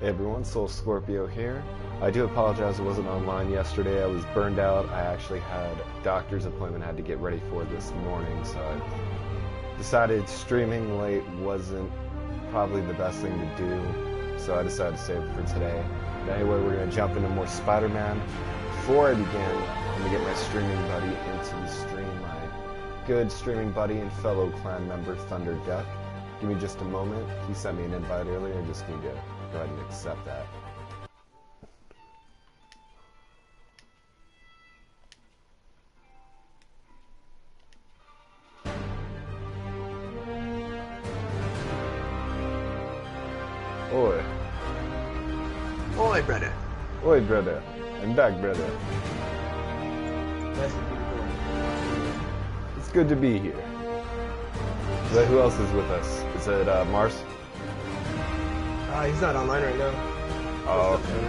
Hey everyone, Soul Scorpio here. I do apologize I wasn't online yesterday. I was burned out. I actually had a doctor's appointment I had to get ready for this morning, so I decided streaming late wasn't probably the best thing to do, so I decided to save it for today. But anyway, we're going to jump into more Spider-Man. Before I begin, I'm going to get my streaming buddy into the stream, my good streaming buddy and fellow clan member, Thunder Duck. Give me just a moment. He sent me an invite earlier. I just need to go ahead and accept that. Oi. Oi, brother. Oi, brother. I'm back, brother. That's what we're doing. It's good to be here. Who else is with us? Is it Mars? He's not online right now. Oh, okay.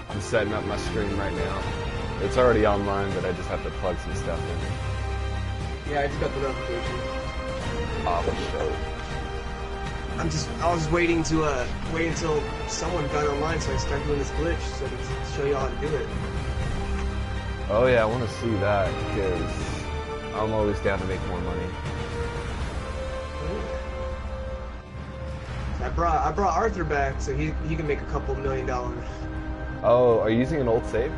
I'm setting up my stream right now. It's already online, but I just have to plug some stuff in. Yeah, I just got the notification. Oh, show. I was waiting to wait until someone got online so I start doing this glitch so I can show you how to do it. Oh yeah, I want to see that because I'm always down to make more money. I brought Arthur back so he can make a couple $1 million. Oh, are you using an old save?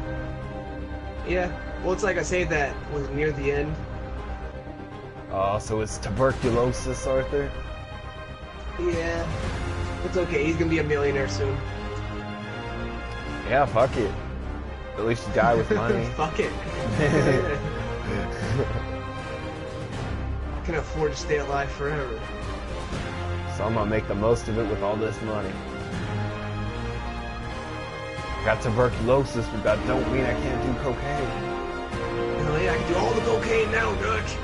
Yeah. Well, it's like I saved that was near the end. Oh, so it's tuberculosis, Arthur? Yeah. It's okay. He's gonna be a millionaire soon. Yeah, fuck it. At least you die with money. Fuck it. I can afford to stay alive forever. So I'm gonna make the most of it with all this money. I got tuberculosis, but that don't mean I can't do cocaine. Oh yeah, I can do all the cocaine now, Dutch.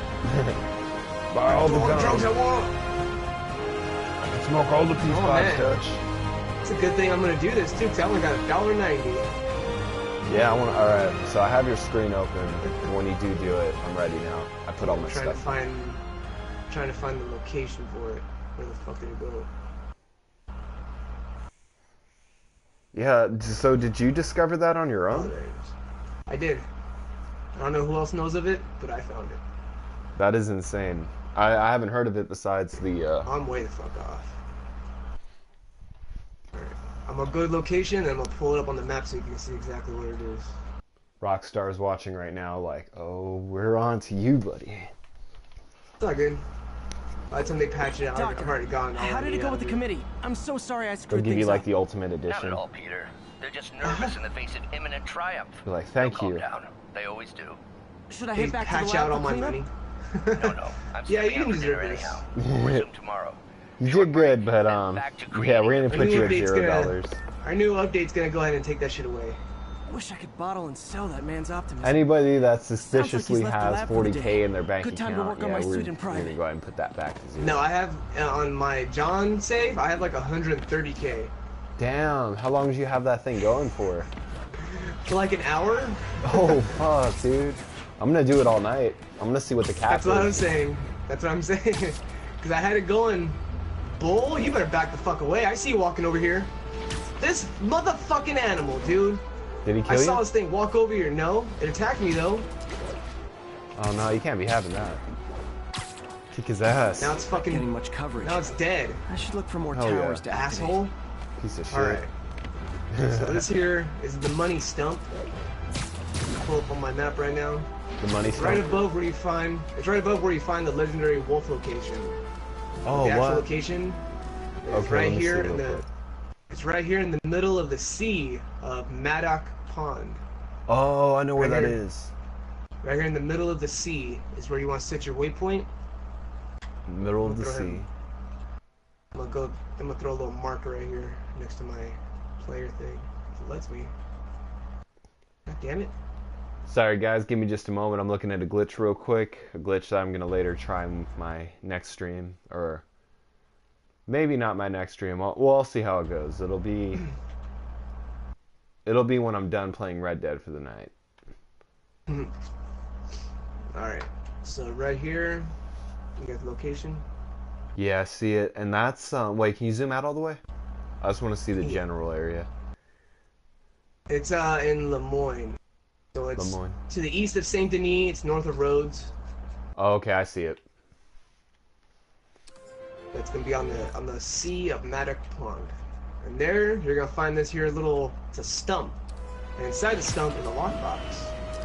Buy all the drugs I guns. want. I can smoke all the peace pipes, Dutch. It's a good thing I'm gonna do this too, because I only got $1.90. Yeah, I want to. Alright, so I have your screen open. When you do it, I'm ready now. I put all my stuff in. Trying to find the location for it. Where the fuck did it go? Yeah, so did you discover that on your Oh, own? there it is. I did. I don't know who else knows of it, but I found it. That is insane. I haven't heard of it besides the, I'm way the fuck off. Alright. I'm gonna go to location and I'm gonna pull it up on the map so you can see exactly where it is. Rockstar's watching right now like, oh, we're on to you, buddy. It's not good. By the time they patch it out, Doctor, I've already gone. how did it go with the committee? I'm so sorry I They'll screwed give things you like up. the ultimate Not edition. at all, Peter. They're just nervous in the face of imminent triumph. Be like, thank They'll you. calm down. They always do. Should I Please head back to patch the out lab all for my cleanup? money. No. I'm Yeah, stepping you out for deserve dinner this. anyhow. We'll resume tomorrow. You did good, but Back to yeah, creating we're gonna the put you at update's $0. Our new update's gonna go ahead and take that shit away. Wish I could bottle and sell that man's optimism. Anybody that he's suspiciously left the has lab for the 40K day. in their bank Good time to account, work on yeah, my we're suit in gonna private. go ahead and put that back to zero. No, I have on my John save. I have like 130K. Damn, how long did you have that thing going for? For like an hour. Oh, fuck, dude. I'm gonna do it all night. I'm gonna see what the cap That's what I'm is. saying. That's what I'm saying. Because I had it going. Bull, you better back the fuck away. I see you walking over here. This motherfucking animal, dude. Did he I kill saw you? this thing walk over here. No, it attacked me though. Oh no, you can't be having that. Kick his ass. Now it's Getting fucking. much coverage. Now it's dead. I should look for more Hell yeah. towers to activate. Asshole. Piece of shit. All right. So this here is the money stump. Pull up on my map right now. The money It's right stuff. above where you find. It's right above where you find the legendary wolf location. Oh, The actual what? location is Okay, right let me here see in real the. quick. It's right here in the middle of the sea of Maddock Pond. Oh, I know where Right that here. is. Right here in the middle of the sea is where you want to set your waypoint. Middle of the Throw sea. him. I'm gonna throw a little marker right here next to my player thing. If it lets me. God damn it. Sorry guys, give me just a moment. I'm looking at a glitch real quick. A glitch that I'm gonna later try in my next stream, or maybe not my next stream. I'll see how it goes. It'll be when I'm done playing Red Dead for the night. Alright. So right here, you got the location. Yeah, I see it. And that's, wait, can you zoom out all the way? I just want to see the general area. It's in Lemoyne. So it's Lemoyne. to the east of Saint Denis. It's north of Rhodes. Oh, okay, I see it. It's gonna be on the Sea of Maddock Pond. And there, you're gonna find this here little, it's a stump. And inside the stump is a lockbox.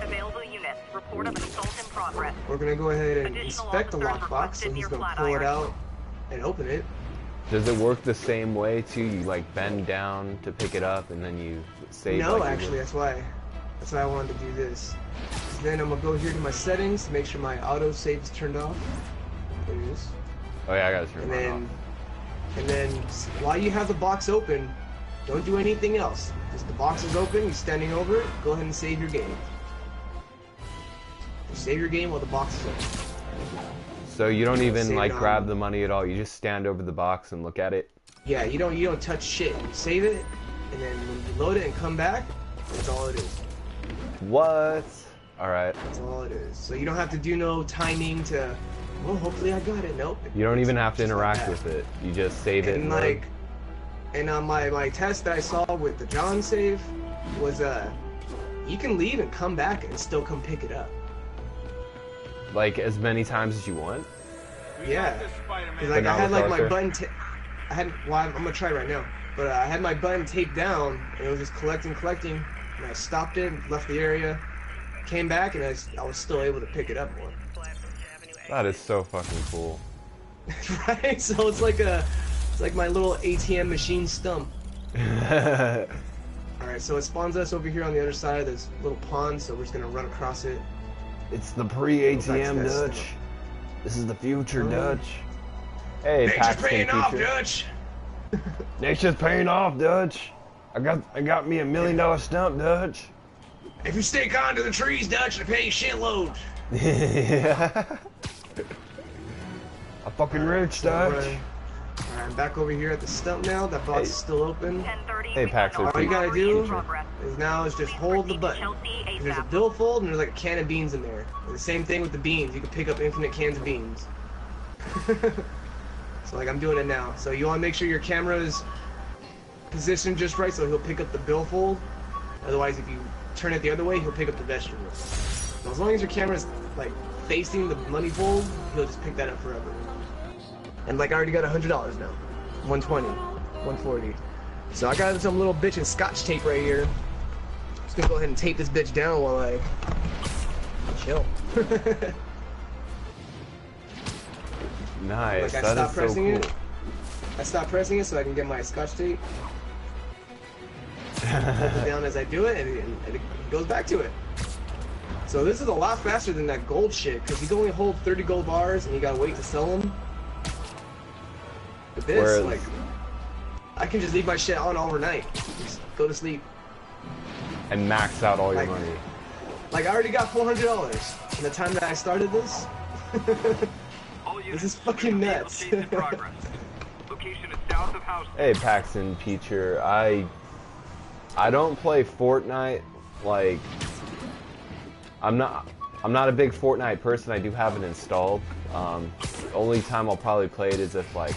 Available units. Report of assault in progress. We're gonna go ahead and Additional inspect the officers lockbox. So requested he's near gonna pull it Flatiron. out and open it. Does it work the same way too? You like bend down to pick it up and then you save? No, like, actually, that's why I wanted to do this. Then I'm gonna go here to my settings to make sure my auto save is turned off. There it is. Oh yeah, I gotta turn And mine then, off. and then while you have the box open, don't do anything else. Just the box is open, you're standing over it, go ahead and save your game. Just save your game while the box is open. So you don't even Save like it on- grab the money at all. You just stand over the box and look at it. Yeah, you don't touch shit. You save it, and then when you load it and come back, that's all it is. What? All right. That's all it is. So you don't have to do no timing to, well, hopefully I got it. Nope. You don't even have to Just like interact that. with it. You just save it. And load. like, and on my test that I saw with the John save was you can leave and come back and still come pick it up. Like as many times as you want. Yeah. Cause like But I not had with like my Arthur? button. Well, I'm gonna try right now. But I had my button taped down and it was just collecting. And I stopped it, left the area, came back, and I was still able to pick it up more. That is so fucking cool. Right? So it's like my little ATM machine stump. Alright, so it spawns us over here on the other side of this little pond, so we're just gonna run across it. It's the Go back pre-ATM to that Dutch. stuff. This is the future Oh. Dutch. Hey, Nature's Paxton paying off, future. Dutch! Nature's paying off, Dutch. I got me $1 million stump, Dutch. If you stay kind to the trees, Dutch, they pay you shitloads. Yeah. I'm fucking rich, Dutch. Alright, I'm back over here at the stump now. That box is still open. 10:30. Hey, Paxton. All you gotta do In progress. is now is just hold the button. Chelsea, There's a ASAP. billfold and there's like a can of beans in there. And the same thing with the beans. You can pick up infinite cans of beans. So like I'm doing it now. So you want to make sure your camera is positioned just right so he'll pick up the billfold. Otherwise, if you turn it the other way, he'll pick up the vegetables. So as long as your camera's like facing the money fold, he'll just pick that up forever. And like I already got $100 now. 120, 140. So I got some little bitch of scotch tape right here. Just gonna go ahead and tape this bitch down while I chill. Nice. Like I That is stopped so pressing cool. it. I stopped pressing it so I can get my scotch tape. Hold it down as I do it, and it goes back to it. So this is a lot faster than that gold shit, because you can only hold 30 gold bars and you gotta wait to sell them. But this, Whereas- like, I can just leave my shit on overnight. Just go to sleep. And max out all your Like- money. Like, I already got $400 in the time that I started this. This is fucking nuts. Location is south of House. Hey, Paxton Peacher. I don't play Fortnite. Like, I'm not a big Fortnite person. I do have it installed. The only time I'll probably play it is if like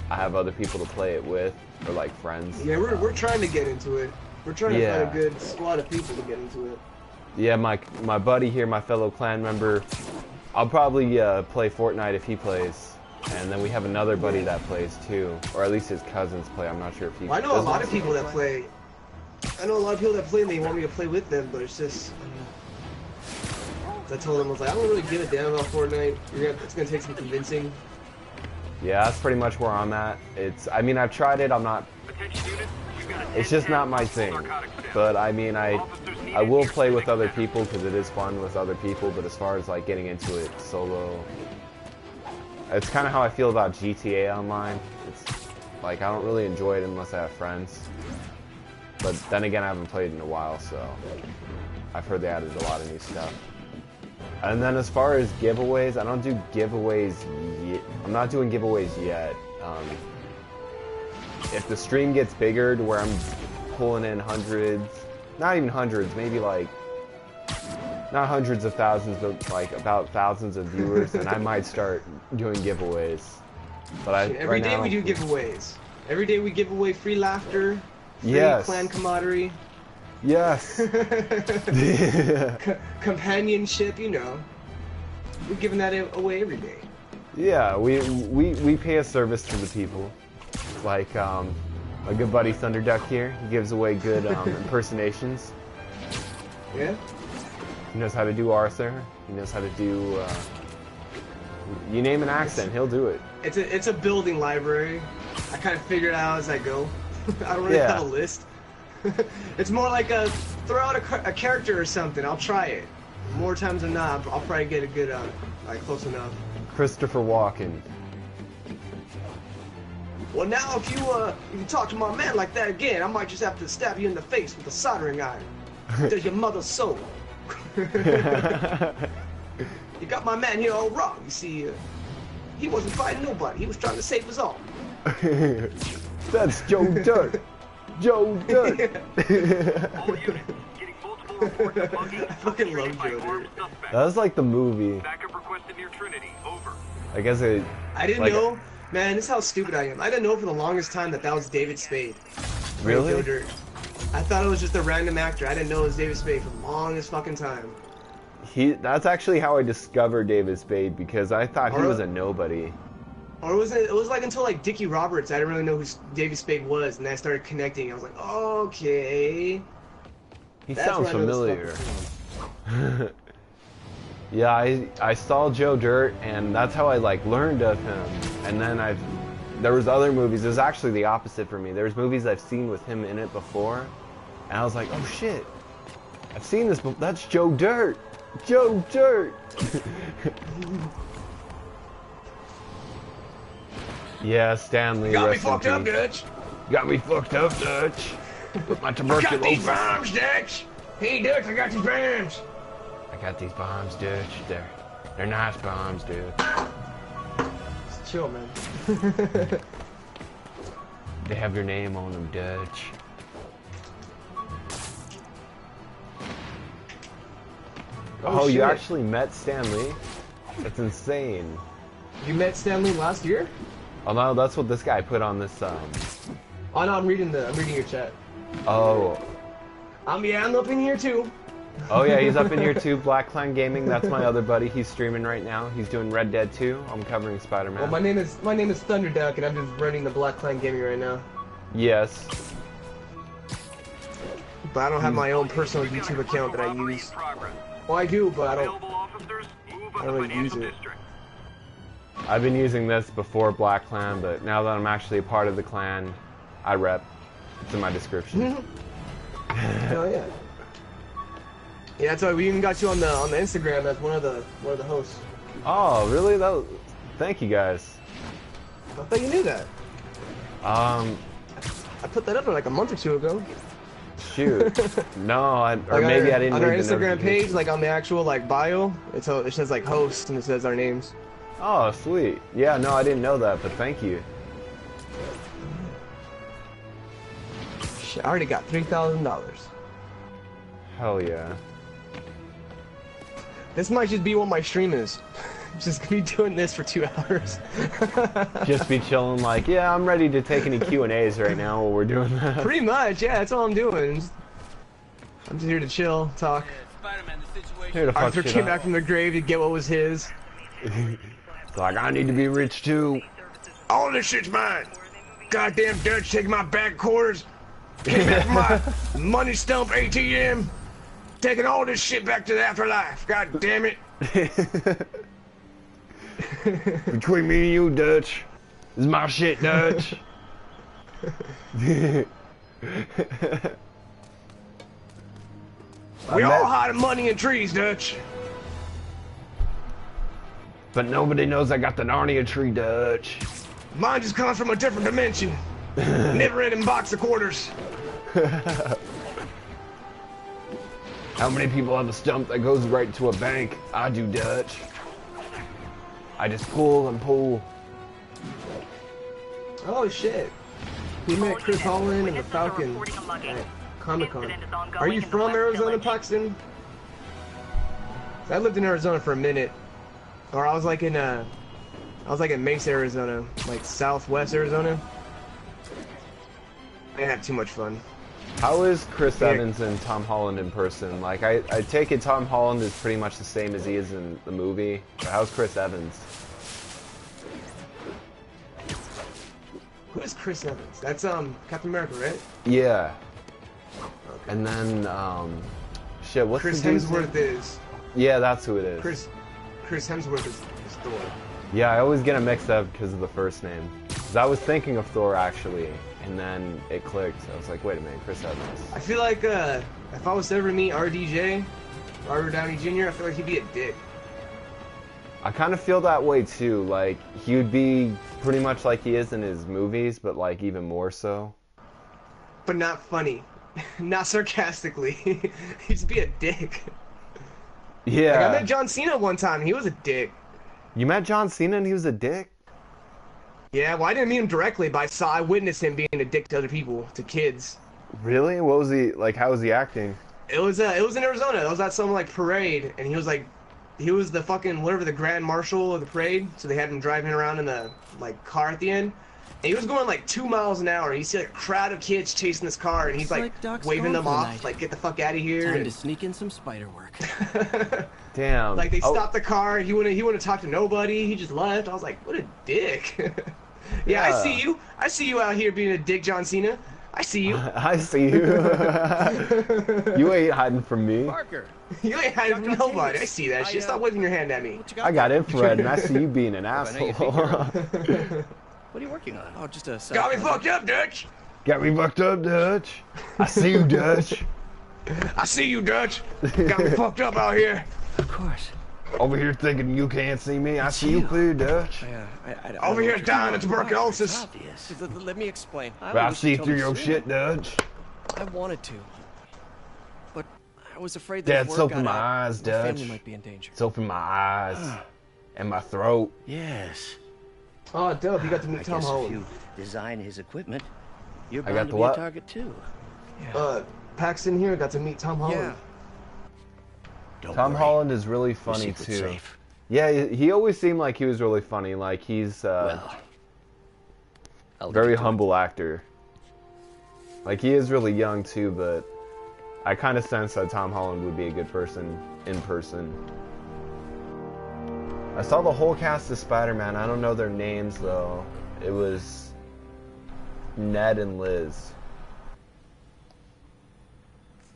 I have other people to play it with or like friends. Yeah, we're trying to get into it. We're trying to Yeah. find a good squad of people to get into it. Yeah, my buddy here, my fellow clan member, I'll probably play Fortnite if he plays. And then we have another buddy that plays too, or at least his cousins play. I'm not sure if he. Well, I know a does lot not- of people that play. I know a lot of people that play and they want me to play with them, but it's just. I told them I was like, I don't really give a damn about Fortnite. It's gonna take some convincing. Yeah, that's pretty much where I'm at. I mean, I've tried it. I'm not. Attention units, you've got a It's just 10-10 not my possible thing. narcotics tip. But I mean, I will needed play here with to other make people because it is fun with other people. But as far as like getting into it solo, it's kind of how I feel about GTA Online. It's like I don't really enjoy it unless I have friends. But then again, I haven't played in a while, so I've heard they added a lot of new stuff. And then as far as giveaways, I don't do giveaways yet. I'm not doing giveaways yet. If the stream gets bigger to where I'm pulling in hundreds, not even hundreds, maybe like, not hundreds of thousands, but like about thousands of viewers, and I might start doing giveaways. But Every right day now, we do giveaways. Every day we give away free laughter, free Yes. clan camaraderie, Yes. companionship. You know, we're giving that away every day. Yeah, we pay a service to the people. Like my good buddy Thunderduck here, he gives away good impersonations. Yeah. He knows how to do Arthur. He knows how to do. You name an accent, he'll do it. It's a building library. I kind of figure it out as I go. I don't really Yeah. have a list. It's more like throw out a character or something. I'll try it. More times than not, I'll probably get a good like close enough. Christopher Walken. Well, now if you talk to my man like that again, I might just have to stab you in the face with a soldering iron. Does your mother's soul? You got my man here all wrong. You see, he wasn't fighting nobody. He was trying to save us all. That's Joe Dirt. Joe Dirt. All units, getting multiple reports of mugging I fucking love by Joe armed Dirt. suspects. That was like the movie. Backup requested near Trinity. Over. I guess it. I didn't like, know. Man, this is how stupid I am. I didn't know for the longest time that was David Spade. Really? Joe Dirt. I thought it was just a random actor. I didn't know it was David Spade for the longest fucking time. That's actually how I discovered David Spade, because I thought he Or- was a nobody. Or it was like until like Dickie Roberts, I didn't really know who David Spade was, and then I started connecting. I was like, okay. He That's sounds where I know this familiar. fucking from. Yeah, I saw Joe Dirt, and that's how I like learned of him. And then there was other movies. It was actually the opposite for me. There was movies I've seen with him in it before, and I was like, oh shit, I've seen this. That's Joe Dirt. Joe Dirt. Yeah, Stanley. Got me rest in fucked up, peace. Dutch. Got me fucked up, Dutch. With my I got these tuberculosis. bombs, Dutch. Hey, Dutch, I got these bombs. I got these bombs, Dutch. They're nice bombs, dude. Just chill, man. They have your name on them, Dutch. Oh, you shit. actually met Stanley? That's insane. You met Stanley last year? Oh no, that's what this guy put on this. Oh no, I'm reading your chat. Oh, I'm up in here too. oh yeah, he's up in here too. Black Clan Gaming. That's my other buddy. He's streaming right now. He's doing Red Dead 2. I'm covering Spider-Man. Well, my name is Thunderduck, and I'm just running the Black Clan Gaming right now. Yes. But I don't have my own personal YouTube account that I Robbery in use. progress. Well, I do, but I don't. Available officers, move on I the don't use financial it. district. I've been using this before Black Clan, but now that I'm actually a part of the clan, I rep. It's in my description. Hell yeah. Yeah, that's why we even got you on the Instagram as one of the hosts. Oh, really? Thank you guys. I thought you knew that. I put that up there like a month or two ago. Shoot. No, or Like maybe I didn't on our read the Instagram page, notification. like on the actual like bio, it says like host and it says our names. Oh, sweet. Yeah, no, I didn't know that, but thank you. Shit, I already got $3,000. Hell yeah. This might just be what my stream is. Just gonna be doing this for 2 hours. Just be chilling like, yeah, I'm ready to take any Q&As right now while we're doing that. Pretty much, yeah, that's all I'm doing. I'm just here to chill, talk. Here to fuck Arthur shit came up. back from the grave to get what was his. It's like, I need to be rich too. All this shit's mine. Goddamn Dutch taking my back quarters. Came back from my money stump ATM. Taking all this shit back to the afterlife. God damn it. Between me and you, Dutch. This is my shit, Dutch. We all hide money in trees, Dutch. But nobody knows I got the Narnia tree, Dutch. Mine just comes from a different dimension. Never ending box of quarters. How many people have a stump that goes right to a bank? I do, Dutch. I just pull and pull. Oh shit. We met Chris Holland and the Falcon at Comic-Con. Are you from Arizona, Paxton? I lived in Arizona for a minute. Or I was like in I was like in Mesa, Arizona, like southwest Arizona. I didn't have too much fun. How is Chris Yeah. Evans and Tom Holland in person? Like, I take it Tom Holland is pretty much the same as he is in the movie. But how's Chris Evans? Who is Chris Evans? That's Captain America, right? Yeah. And then, shit, what's Chris the dude's name? Hemsworth is Yeah, that's who it is. Chris Hemsworth is Thor. Yeah, I always get him mixed up because of the first name. 'Cause I was thinking of Thor, actually, and then it clicked. I was like, wait a minute, Chris Evans. I feel like if I was to ever meet RDJ, Robert Downey Jr., I feel like he'd be a dick. I kind of feel that way, too. Like, he would be pretty much like he is in his movies, but, like, even more so. But not funny. Not sarcastically. He'd just be a dick. Yeah. Like, I met John Cena one time, he was a dick. You met John Cena and he was a dick? Yeah, well, I didn't meet him directly, but I witnessed him being a dick to other people, to kids. Really? What was he, like, how was he acting? It was in Arizona. It was at some, like, parade, and he was the fucking, whatever, the grand marshal of the parade, so they had him driving around in the, like, car at the end. And he was going, like, 2 miles an hour, and you see, like, a crowd of kids chasing this car, and he's, Looks like Doc's waving gone them for the off, night. like, get the fuck out of here. Time to sneak in some spider work. Damn. Like, they Oh, stopped the car, he wouldn't talk to nobody, he just left. I was like, what a dick. Yeah, Yeah. I see you out here being a dick, John Cena. I see you. I see you. You ain't hiding from me. Parker, You ain't hiding from nobody. I see that shit. Stop waving your hand at me. what you got? I got infrared and I see you being an I know you asshole. think What are you working on? Oh, just a side Got me project. fucked up, Dutch. Got me fucked up, Dutch. I see you, Dutch. I see you, Dutch. Got me fucked up out here. Of course. Over here thinking you can't see me. I see you clear, Dutch. I don't Over know here what you're dying of talking about. tuberculosis. Obvious. Let me explain. But I wish see you told through me your sooner. shit, Dutch. I wanted to, but I was afraid Dad, that if it's word open got my out, eyes, my family Dutch. might be in danger. It's open my eyes and my throat. Yes. Oh, dope. You got to I meet Tom guess if Holland. you design his equipment, you're I bound got to the be what? a target too. Paxton here got to meet Tom Holland. Yeah. Don't Tom worry. Holland is really Your funny secret's too. safe. Yeah, he always seemed like he was really funny. Like he's Well, I'll very get to it. humble actor. Like he is really young too, but I kind of sense that Tom Holland would be a good person in person. I saw the whole cast of Spider-Man. I don't know their names though. It was Ned and Liz.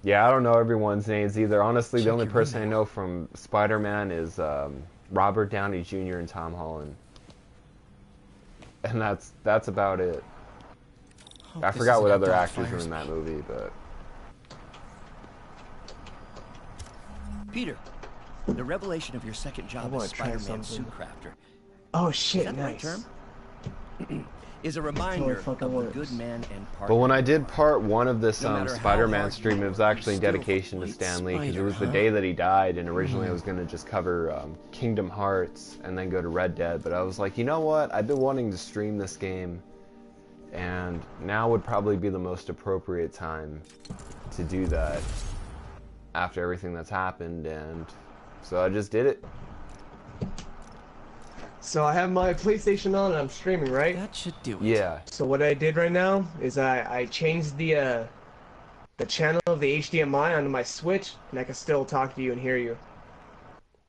Yeah, I don't know everyone's names either. Honestly, the Check only your person I email. know from Spider-Man is Robert Downey Jr. and Tom Holland. And that's about it. Hope I this forgot isn't what a other dog actors fire were in that spell. movie, but Peter, the revelation of your second job wanna as try Spider-Man something. suit crafter Oh is shit, that the right nice. term? Is a reminder of fucking the works. good man and partner. But when I did part one of this No matter how Spider-Man hard stream, you it was work, actually in you still dedication to fight Stan Lee because it Spider, was the huh? day that he died, and originally I was going to just cover Kingdom Hearts and then go to Red Dead, but I was like, you know what? I've been wanting to stream this game, and now would probably be the most appropriate time to do that after everything that's happened, and so I just did it. So I have my PlayStation on and I'm streaming, right? That should do it. Yeah. So what I did right now is I changed the channel of the HDMI onto my Switch, and I can still talk to you and hear you.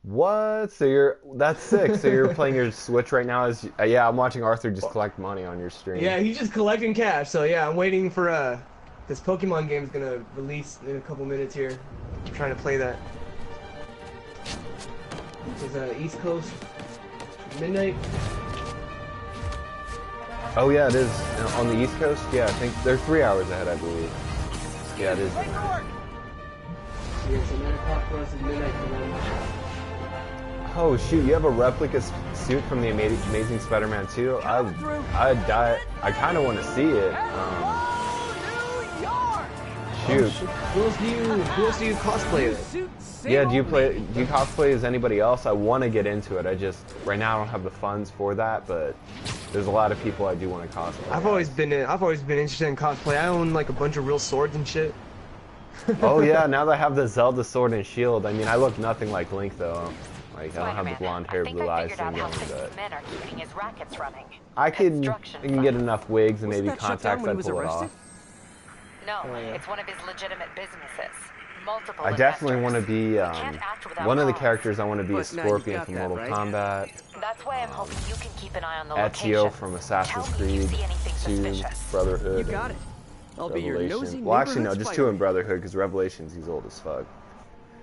What? So that's sick. So you're playing your Switch right now as yeah, I'm watching Arthur just collect money on your stream. Yeah, he's just collecting cash. So yeah, I'm waiting for this Pokemon game's gonna release in a couple minutes here. I'm trying to play that. It's East Coast midnight. Oh yeah, it is on the East Coast. Yeah, I think they're 3 hours ahead, I believe. Yeah, it is. Yeah, so 9 o'clock for us is midnight for them. Oh shoot, you have a replica suit from the Amazing Spider-Man 2. I kind of want to see it. Shoot. Who else do you cosplay as? Yeah, do you cosplay as anybody else? I want to get into it. Right now I don't have the funds for that, but there's a lot of people I do want to cosplay. I've always been interested in cosplay. I own like a bunch of real swords and shit. Oh yeah, now that I have the Zelda sword and shield, I mean, I look nothing like Link though. Like, I don't have the blonde hair, blue eyes thing going, but men are keeping his rackets running. I can get enough wigs and maybe Wasn't that shut down contacts when he I'd was pull it arrested? off. No, it's one of his legitimate businesses. Multiple I definitely want to investors. be, Can't act without one of the cause. characters I want to be is But now you've Scorpion got from that, Mortal right? Kombat, That's why I'm hoping you can keep an eye on the Ezio location. from Assassin's Tell me you Creed see anything 2, suspicious. Brotherhood, You got and it. I'll be your nosy Revelation. Well, actually, no, neighborhood just 2 Spider-Man. in Brotherhood, because Revelations, he's old as fuck.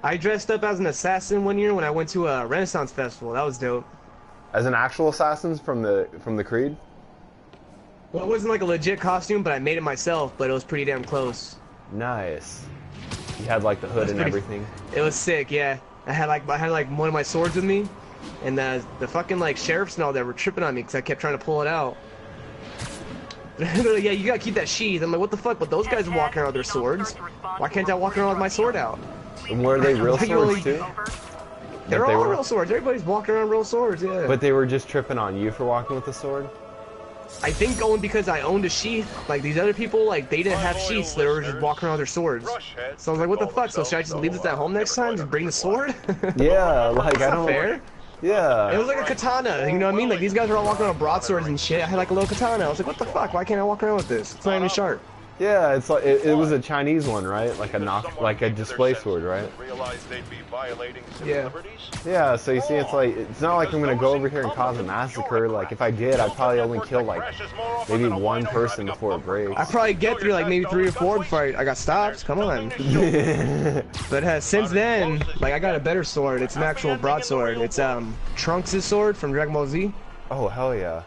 I dressed up as an assassin one year when I went to a Renaissance festival. That was dope. As an actual assassin from the Creed? Well, it wasn't like a legit costume, but I made it myself. But it was pretty damn close. Nice. You had like the hood and pretty- everything. It was sick, yeah. I had like one of my swords with me, and the fucking like sheriffs and all that were tripping on me because I kept trying to pull it out. They're like, yeah, you gotta keep that sheath. I'm like, what the fuck? But those guys are walking around with their swords. Why can't I walk around with my sword out? And were they real You swords only- too? They're But they all were- real swords. Everybody's walking around real swords, yeah. But they were just tripping on you for walking with the sword? I think only because I owned a sheath. Like these other people, like they didn't have sheaths. They were just walking around with their swords. So I was like, what the fuck? So should I just leave this at home next time? Just bring the sword? Yeah, like I That's not don't. fair. Yeah. It was like a katana, you know what I mean? Like these guys were all walking around with broadswords and shit. I had like a little katana. I was like, what the fuck? Why can't I walk around with this? It's not even sharp. Yeah, it's like it was a Chinese one, right? Like a display sword, right? Yeah. Yeah, so you see, it's not like I'm gonna go over here and cause a massacre. Like if I did, I'd probably only kill like maybe one person before it breaks. I probably get through like maybe 3 or 4 before I got stopped. Come on. But since then, like I got a better sword. It's an actual broadsword. It's Trunks' sword from Dragon Ball Z. Oh hell yeah!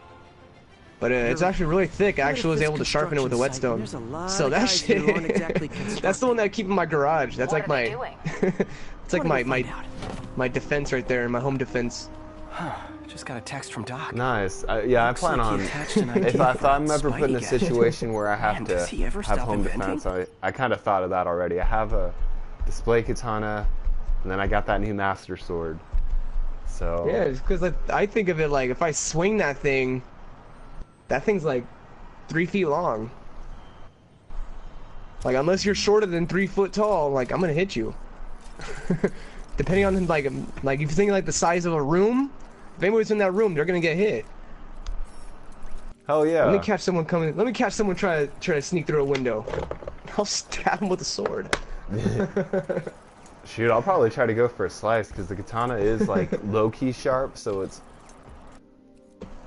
But it's actually really thick. I actually was able to sharpen it with a whetstone. So that shit, that's the one that I keep in my garage. That's like What are they my, doing? it's like my defense right there, my home defense. Just got a text from Doc. Nice. Yeah, I plan like on. he attached an If idea I'm for ever put in a Spidey gadget. situation where I have Man, to does he ever have stop home inventing? defense, I kind of thought of that already. I have a display katana, and then I got that new master sword. So Yeah, it's because I think of it like if I swing that thing's like 3 feet long. Like unless you're shorter than 3 foot tall, like I'm gonna hit you. Depending on like if you think like the size of a room, if anybody's in that room, they're gonna get hit. hell yeah. Let me catch someone coming. Let me catch someone try to sneak through a window. I'll stab him with a sword. Shoot, I'll probably try to go for a slice because the katana is like low-key sharp, so it's.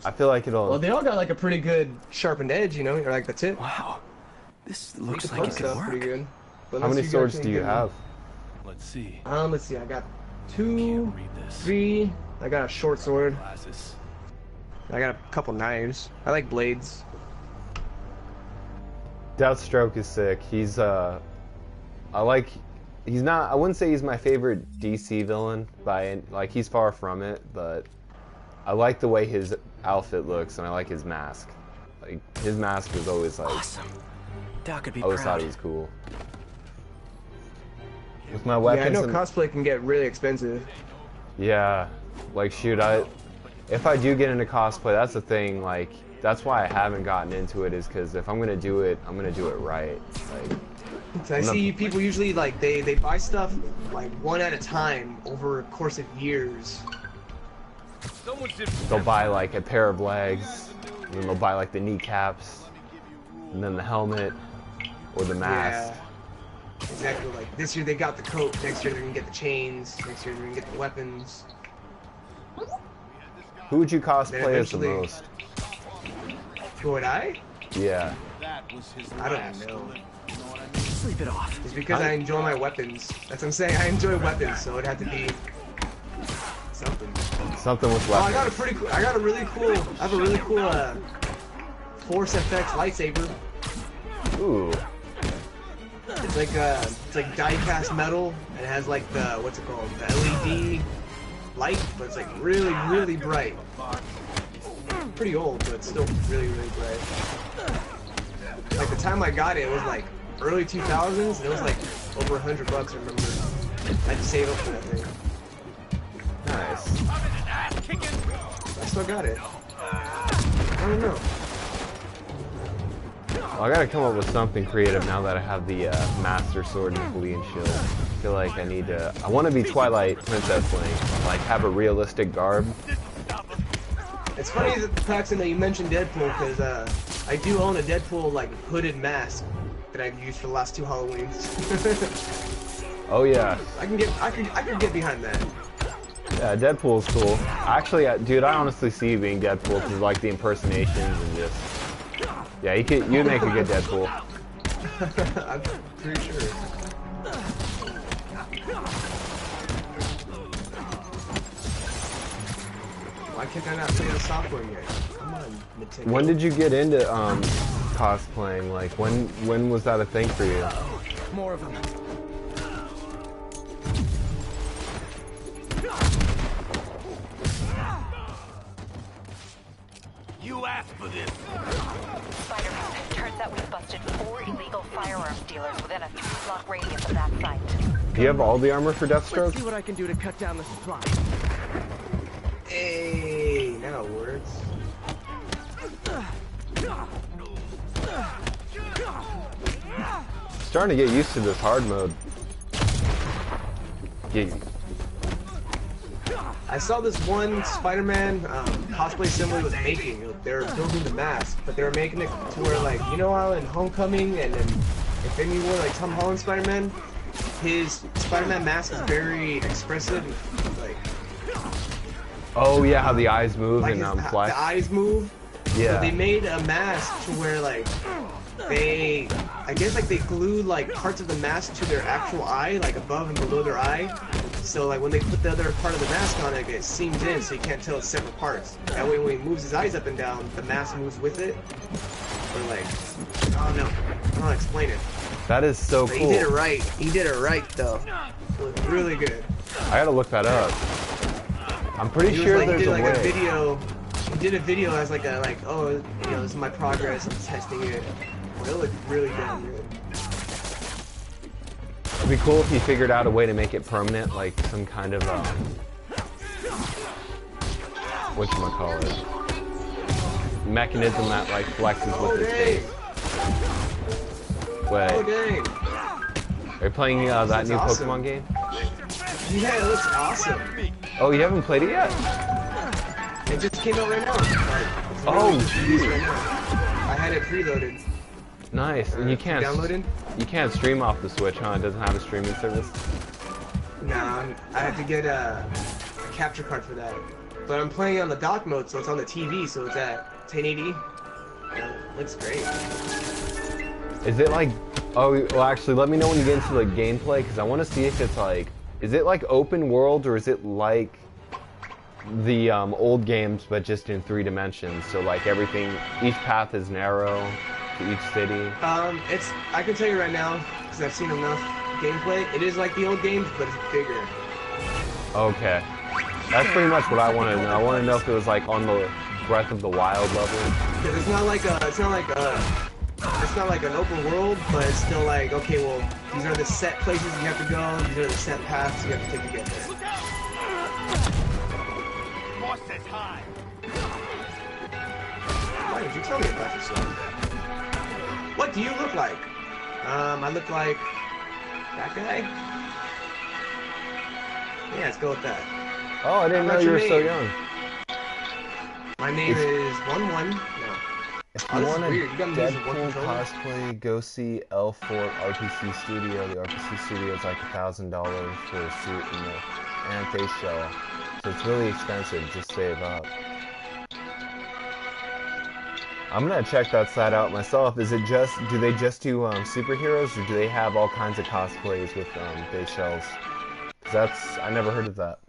I feel like it'll. Well, they all got like a pretty good sharpened edge, you know, or like the tip. Wow, this You looks can like poke it could stuff pretty work. good. But How many unless swords actually do you get- have? Let's see. Let's see. I got 2, Can't read this. 3. I got a short sword. Glasses. I got a couple knives. I like blades. Deathstroke is sick. He's he's not. I wouldn't say he's my favorite DC villain like he's far from it, but I like the way his outfit looks and I like his mask. Like his mask is always like. Awesome. Doc could be I always thought proud. it was cool. With my Yeah, I weapons, know and- cosplay can get really expensive. yeah, like shoot, if I do get into cosplay, that's the thing. Like that's why I haven't gotten into it is because if I'm gonna do it, I'm gonna do it right. Like. So I see people usually like they buy stuff like one at a time over a course of years. They'll buy like a pair of legs, and then they'll buy like the kneecaps, and then the helmet, or the mask. Yeah, exactly. Like this year they got the coat, next year they're gonna get the chains, next year they're gonna get the weapons. Who would you cosplay as the eventually- most? Who would I? Yeah. I don't know. Sleep it off. It's because I enjoy my weapons. That's what I'm saying. I enjoy weapons, so it'd have to be something. Something with Oh, I weapons. got a pretty cool. I got a really cool. I have a really cool Force FX lightsaber. Ooh. It's like die-cast metal, and it has like the what's it called, the LED light, but it's like really, really bright. Pretty old, but it's still really, really bright. Like the time I got it, it was like early 2000s, and it was like over $100. I remember. I had to save up for that thing. Nice. I still got it. I don't know. Well, I gotta come up with something creative now that I have the Master Sword and Bleeding Shield. I feel like I need to... I want to be Twilight Princess Link. Like, have a realistic garb. It's funny, Paxton, that you mentioned Deadpool, because I do own a Deadpool, like, hooded mask that I've used for the last 2 Halloweens. Oh, yeah. I can get behind that. Yeah, Deadpool's cool. Actually, dude, I honestly see you being Deadpool because like the impersonations and just... Yeah, you'd make a good Deadpool. I'm pretty sure. Why can't I not play the software yet? Come on, Nintendo. When did you get into cosplaying? Like, when was that a thing for you? More of them. You asked for this. Spider-Man, turns out we've busted 4 illegal firearms dealers within a 3-block radius of that site. Do you have all the armor for Let's Deathstroke? see what I can do to cut down the supply. Hey, now it works. Starting to get used to this hard mode. Yeah. I saw this one Spider-Man cosplay assembly was making. They were building the mask, but they were making it to where, like, you know how in Homecoming and then Infinity War, like Tom Holland Spider-Man, his Spider-Man mask is very expressive, like. Oh yeah, how the eyes move Like and flash. the eyes move. Yeah. So they made a mask to where, like, I guess like they glued like parts of the mask to their actual eye, like above and below their eye. So like when they put the other part of the mask on, it seams in, so you can't tell it's separate parts. That way, when he moves his eyes up and down, the mask moves with it. Or like, oh no, I don't know how to explain it. That is so But cool. he did it right. He did it right though. It looked really good. I gotta look that up. I'm pretty He was, sure like, there's he did, a like, way. a video. He did a video as like oh, you know, this is my progress. I'm testing it. It looked really damn good. It'd be cool if he figured out a way to make it permanent, like some kind of whatchamacallit, mechanism that like flexes with his face. Wait, Oh dang! are you playing that That's new awesome. Pokemon game? Yeah, it looks awesome. Oh, you haven't played it yet? It just came out right now. It's Oh, released right now. I had it preloaded. Nice. And you can't Downloaded? You can't stream off the Switch, huh? It doesn't have a streaming service. Nah, I had to get a capture card for that. But I'm playing on the dock mode, so it's on the TV, so it's at 1080. Looks great. Is it like? Oh, well, actually, let me know when you get into the gameplay, because I want to see if it's like. Is it like open world, or is it like the old games, but just in 3 dimensions? So like everything, each path is narrow to each city. I can tell you right now, because I've seen enough gameplay, it is like the old games, but it's bigger. Okay, that's pretty much what I want to know. I want to know if it was like on the Breath of the Wild level. Because it's not like an open world, but it's still like, okay, well, these are the set places you have to go, these are the set paths you have to take to get there. Boss says hi. Why did you tell me about yourself? What do you look like? I look like that guy? Yeah, let's go with that. Oh, I didn't know What's you your were so name? young. My name is 11. No. If Oh, you this is want a weird. You got me using one Deadpool controller? cosplay, go see L4 RPC Studio. The RPC Studio is like $1,000 for a suit and face shell. So it's really expensive. Just save up. I'm gonna check that site out myself. Is it just? Do they just do superheroes, or do they have all kinds of cosplays with face shells? 'Cause I never heard of that.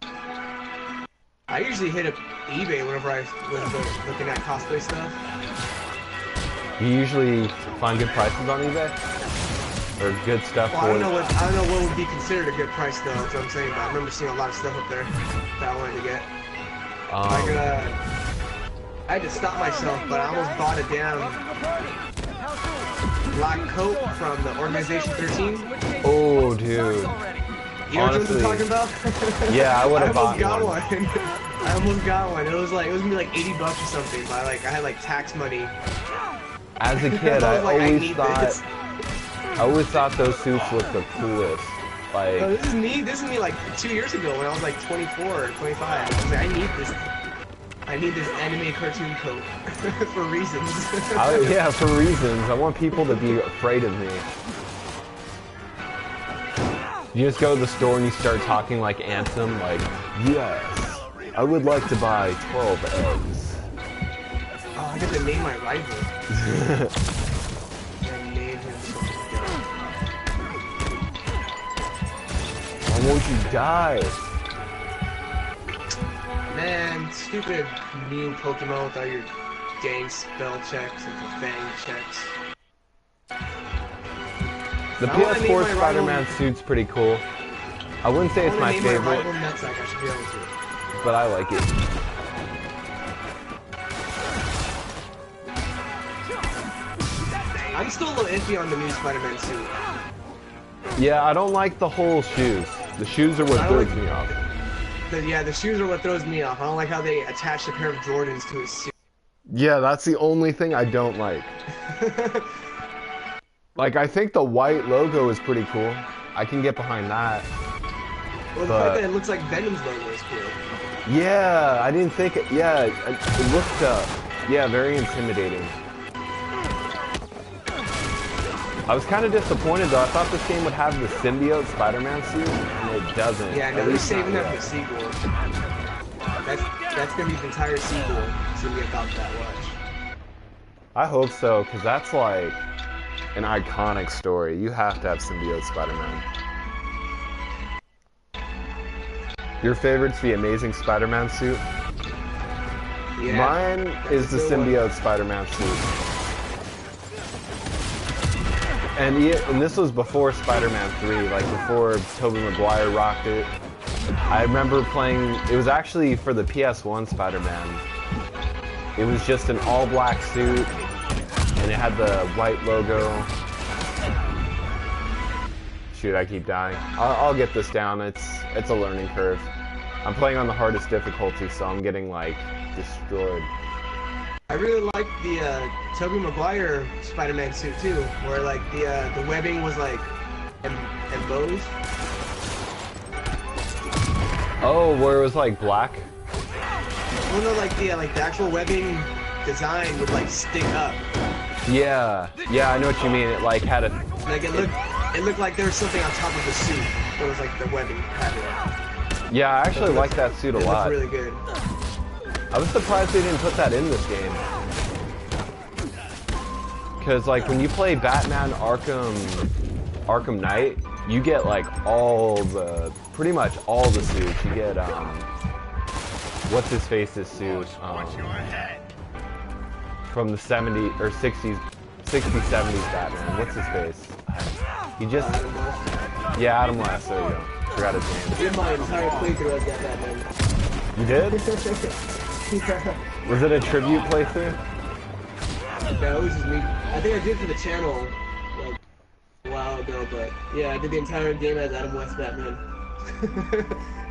I usually hit up eBay whenever I was looking at cosplay stuff. You usually find good prices on eBay, or good stuff Well, for. I don't know what would be considered a good price though. That's what I'm saying. But I remember seeing a lot of stuff up there that I wanted to get. I had to stop myself, but I almost bought a damn black coat from the Organization 13. Oh, dude. You know Honestly, what I'm talking about? Yeah, I would have bought got one. I almost got one. It was gonna be like $80 or something. But I had like tax money. As a kid, I was like, always thought this. I always thought those suits looked the coolest. Like, No, this is me like 2 years ago when I was like 24 or 25. I was like, I need this anime cartoon coat for reasons. yeah, for reasons. I want people to be afraid of me. You just go to the store and you start talking like Anthem, like, yes, I would like to buy 12 eggs. Oh, I get to name my rival. And name him something dumb. Why won't you die? Man, stupid new Pokemon with all your dang spell checks and fang checks. The I wanna name PS4 my Spider-Man rival- suit's pretty cool. I wouldn't say it's my My favorite, rival Nutsack, I should be able to. but I like it. I'm still a little iffy on the new Spider-Man suit. Yeah, I don't like the whole shoes. The shoes are what I don't throws like- me off. The shoes are what throws me off. I don't like how they attach a pair of Jordans to his suit. Yeah, that's the only thing I don't like. Like, I think the white logo is pretty cool. I can get behind that. Well, the fact that it looks like Venom's logo is cool. Yeah, I didn't think it. Yeah, it looked, yeah, very intimidating. I was kind of disappointed though. I thought this game would have the symbiote Spider-Man suit, and it doesn't. Yeah, no, At they're least saving not that yet. for the sequel. That's gonna be the entire sequel. It's gonna be about that much. I hope so, because that's like an iconic story. You have to have symbiote Spider-Man. Your favorite's the Amazing Spider-Man suit? Yeah. Mine is the a good one. symbiote Spider-Man suit. And this was before Spider-Man 3, like before Tobey Maguire rocked it. I remember playing, it was actually for the PS1 Spider-Man. It was just an all-black suit, and it had the white logo. Shoot, I keep dying. I'll get this down, it's a learning curve. I'm playing on the hardest difficulty, so I'm getting, like, destroyed. I really like the Tobey Maguire Spider-Man suit too, where like the webbing was like embossed. Oh, where it was, like, black? Well, no, like the actual webbing design would like stick up. Yeah, I know what you mean. It, like, had a... Like it looked like there was something on top of the suit. It was like the webbing pattern. Yeah, I actually like that suit a It lot. looked really good. I was surprised they didn't put that in this game. Because, like, when you play Batman Arkham Knight, you get, like, pretty much all the suits. You get, what's-his-face's suit, from the 70s, or 60s, 70s Batman. What's his face? He just... Yeah, Adam West, there you go. Forgot his name. Did my entire playthrough as that Batman. You did? Yeah. Was it a tribute playthrough? No, it was just me. I think I did for the channel like a while ago, but yeah, I did the entire game as Adam West Batman.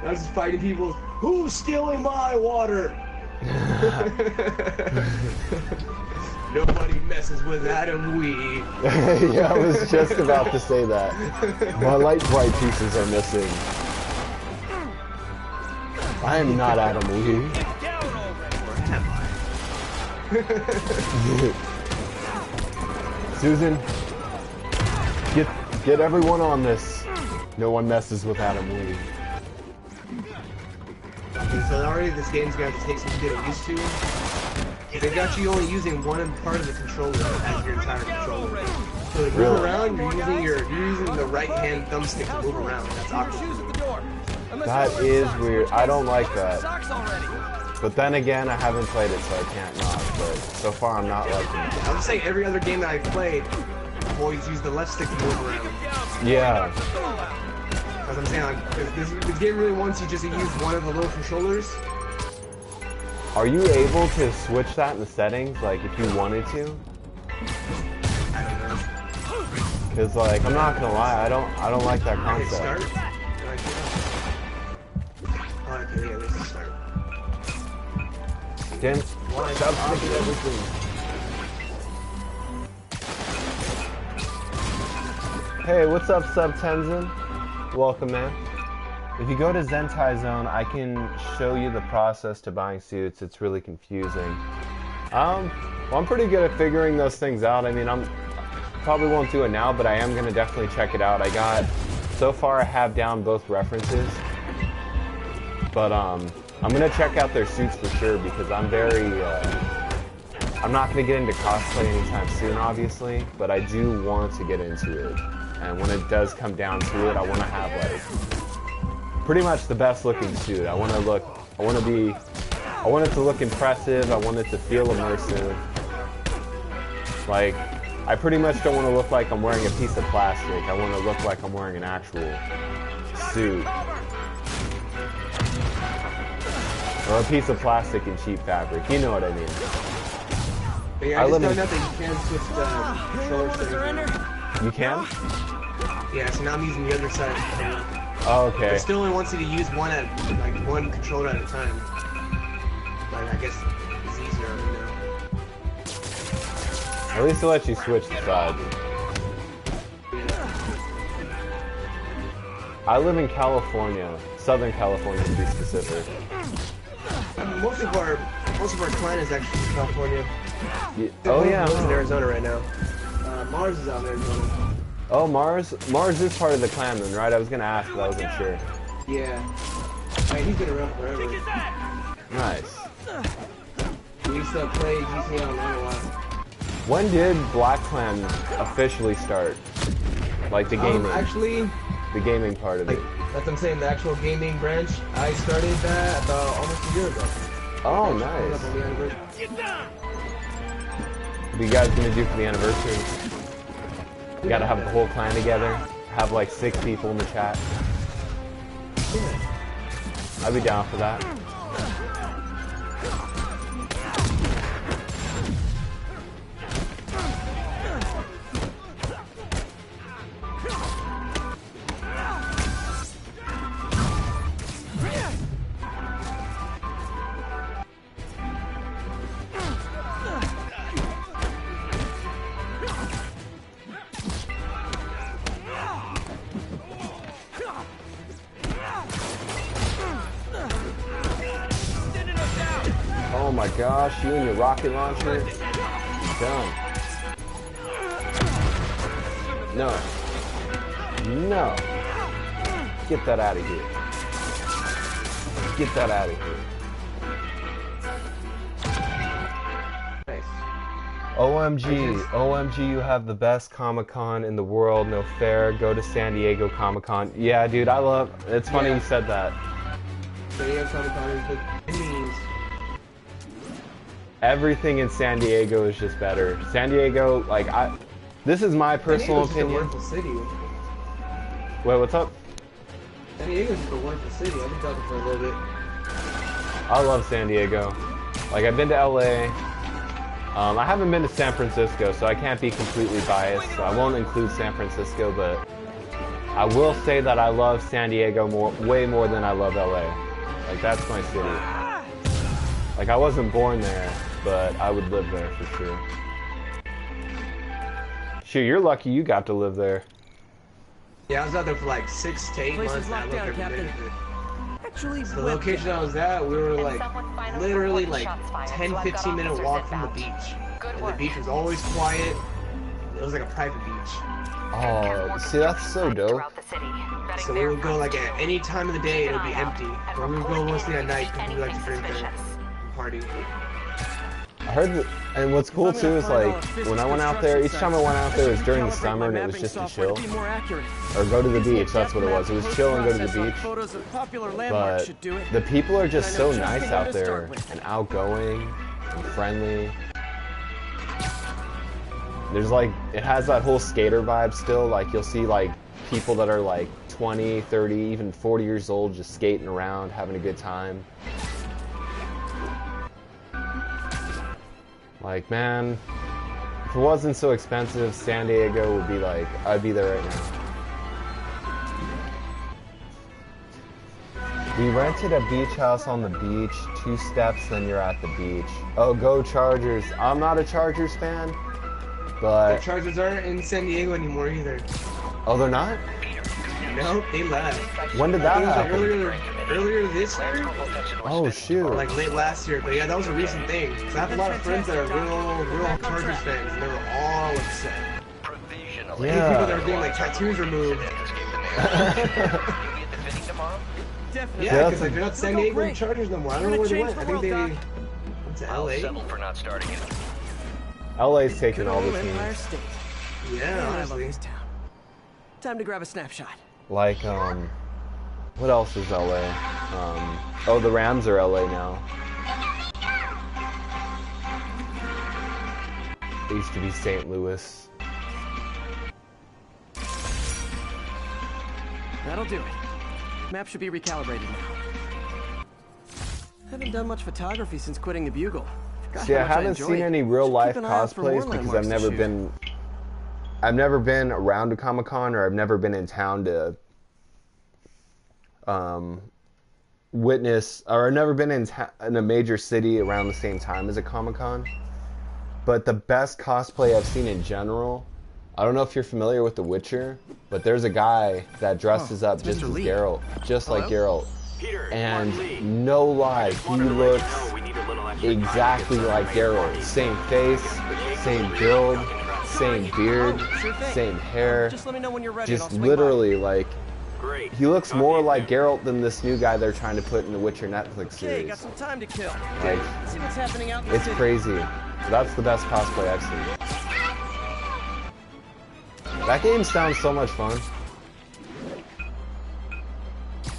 I was just fighting people. Who's stealing my water? Nobody messes with Adam Wee. Yeah, I was just about to say that. My light bright pieces are missing. I am not Adam Wee. Susan, get everyone on this. No one messes with Adam Wee. So already this game's gonna have to take some getting used to. They got you only using one part of the controller as your entire controller. So to move Really? around, you're using the right hand thumbstick to move around. That's awkward. That is weird. I don't like that. But then again, I haven't played it, so I can't not. But so far, I'm not liking it. I would say every other game that I've played, I've always used the left stick to move around. Yeah. As I'm saying, like, this game really wants you just to use one of the little controllers. Are you able to switch that in the settings, like if you wanted to? I don't know. Cause like I'm not gonna lie, I don't like that Hit start. concept. Oh, okay, yeah, there's the start. Damn, Why stop is sticking everything. Hey, what's up, Sub Tenzin? Welcome, man. If you go to Zentai Zone, I can show you the process to buying suits. It's really confusing. Well, I'm pretty good at figuring those things out. I mean, probably won't do it now, but I am gonna definitely check it out. So far I have down both references, but I'm gonna check out their suits for sure because I'm not gonna get into cosplay anytime soon, obviously, but I do want to get into it. And when it does come down to it, I want to have like pretty much the best looking suit. I want it to look impressive. I want it to feel immersive. Like, I pretty much don't want to look like I'm wearing a piece of plastic. I want to look like I'm wearing an actual suit. Or a piece of plastic and cheap fabric. You know what I mean. But yeah, I just found out that you can switch the controller settings. You can? Yeah, so now I'm using the other side. Oh, okay. It still only wants you to use one controller at a time. Like, I guess it's easier, I don't know. At least it lets you switch the sides. I live in California, Southern California to be specific. Most of our clan is actually from California. Oh yeah. Lives in Arizona right now. Mars is out in Arizona. Oh, Mars is part of the clan then, right? I was gonna ask, but I wasn't sure. Yeah. I mean, he's been around forever. Nice. We used to play GTA Online a lot. When did Black Clan officially start? Like the gaming? Actually, the gaming part of it. That's what I'm saying, the actual gaming branch. I started that about almost a year ago. Oh, nice. What are you guys gonna do for the anniversary? You gotta have the whole clan together. Have like 6 people in the chat. Yeah. I'd be down for that. Oh my gosh, you and your rocket launcher? Done. No. No. Get that out of here. Get that out of here. Nice. OMG, OMG, you have the best Comic-Con in the world, no fair. Go to San Diego Comic-Con. Yeah, dude, it's funny you said that. San Diego Comic-Con is the means. Everything in San Diego is just better. San Diego, like, this is my personal opinion. San Diego's just a wonderful city. Wait, what's up? San Diego's just a wonderful city. I've been talking for a little bit. I love San Diego. Like, I've been to LA. I haven't been to San Francisco, so I can't be completely biased. So I won't include San Francisco, but I will say that I love San Diego way more than I love LA. Like, that's my city. Like, I wasn't born there, but I would live there for sure. Shoot, you're lucky you got to live there. Yeah, I was out there for like 6 to 8 months. And I loved every minute of it. Actually, So the location I was at, we were like literally like 10-15 minute walk from the beach. And the beach was always quiet. It was like a private beach. Oh, see, that's so dope. So we would go like at any time of the day, it would be empty. But we would go mostly at night because we like to drink there and party. I heard that, and what's cool too is like, when I went out there, each time I went out there it was during the summer and it was just to chill. Or go to the beach, that's what it was. It was chill and go to the beach. But the people are just so nice out there and outgoing and friendly. There's like, it has that whole skater vibe still. Like, you'll see like people that are like 20, 30, even 40 years old just skating around, having a good time. Like, man, if it wasn't so expensive, San Diego would be like, I'd be there right now. We rented a beach house on the beach, 2 steps, then you're at the beach. Oh, go Chargers. I'm not a Chargers fan, but... The Chargers aren't in San Diego anymore either. Oh, they're not? Nope, they left. When did that It was like happen? earlier this year, Oh, shoot. or like late last year. But yeah, that was a recent thing. 'Cause I have a lot of friends that are real Chargers fans, and they were all upset. Provisionally. People that Yeah. are getting like tattoos removed. Definitely. Yeah, Yeah, because like they're not San Diego Chargers no more. I don't know where they went. I think they went to I'll LA. settle for not starting it. LA's taking all Old the Empire teams. State. Yeah, Man, I love honestly. this town. Time to grab a snapshot. Like, what else is LA? Oh, the Rams are LA now. It used to be St. Louis. That'll do it. Map should be recalibrated now. Haven't done much photography since quitting the Bugle. Forgot See, how I much haven't enjoy seen it. any real Should life keep an eye out for more cosplays because landmarks to shoot. I've never been around a Comic-Con, or I've never been in town to witness, or I've never been in a major city around the same time as a Comic-Con. But the best cosplay I've seen in general, I don't know if you're familiar with The Witcher, but there's a guy that dresses up it's just Mr. as Lee. Geralt, just like Hello? Geralt. Peter, And Mark Lee. no lie, he Wanted to let you looks know we need a little extra time to exactly get like started. Geralt. Same face, same build, same beard, Oh, sure thing. same hair. Just let me know when you're ready and I'll Just swing literally like, Great. he looks Talk more to you like soon. Geralt than this new guy they're trying to put in the Witcher Netflix by. Okay, series. got some time to kill. Like, See what's happening out in the it's city. crazy. That's the best cosplay I've seen. That game sounds so much fun.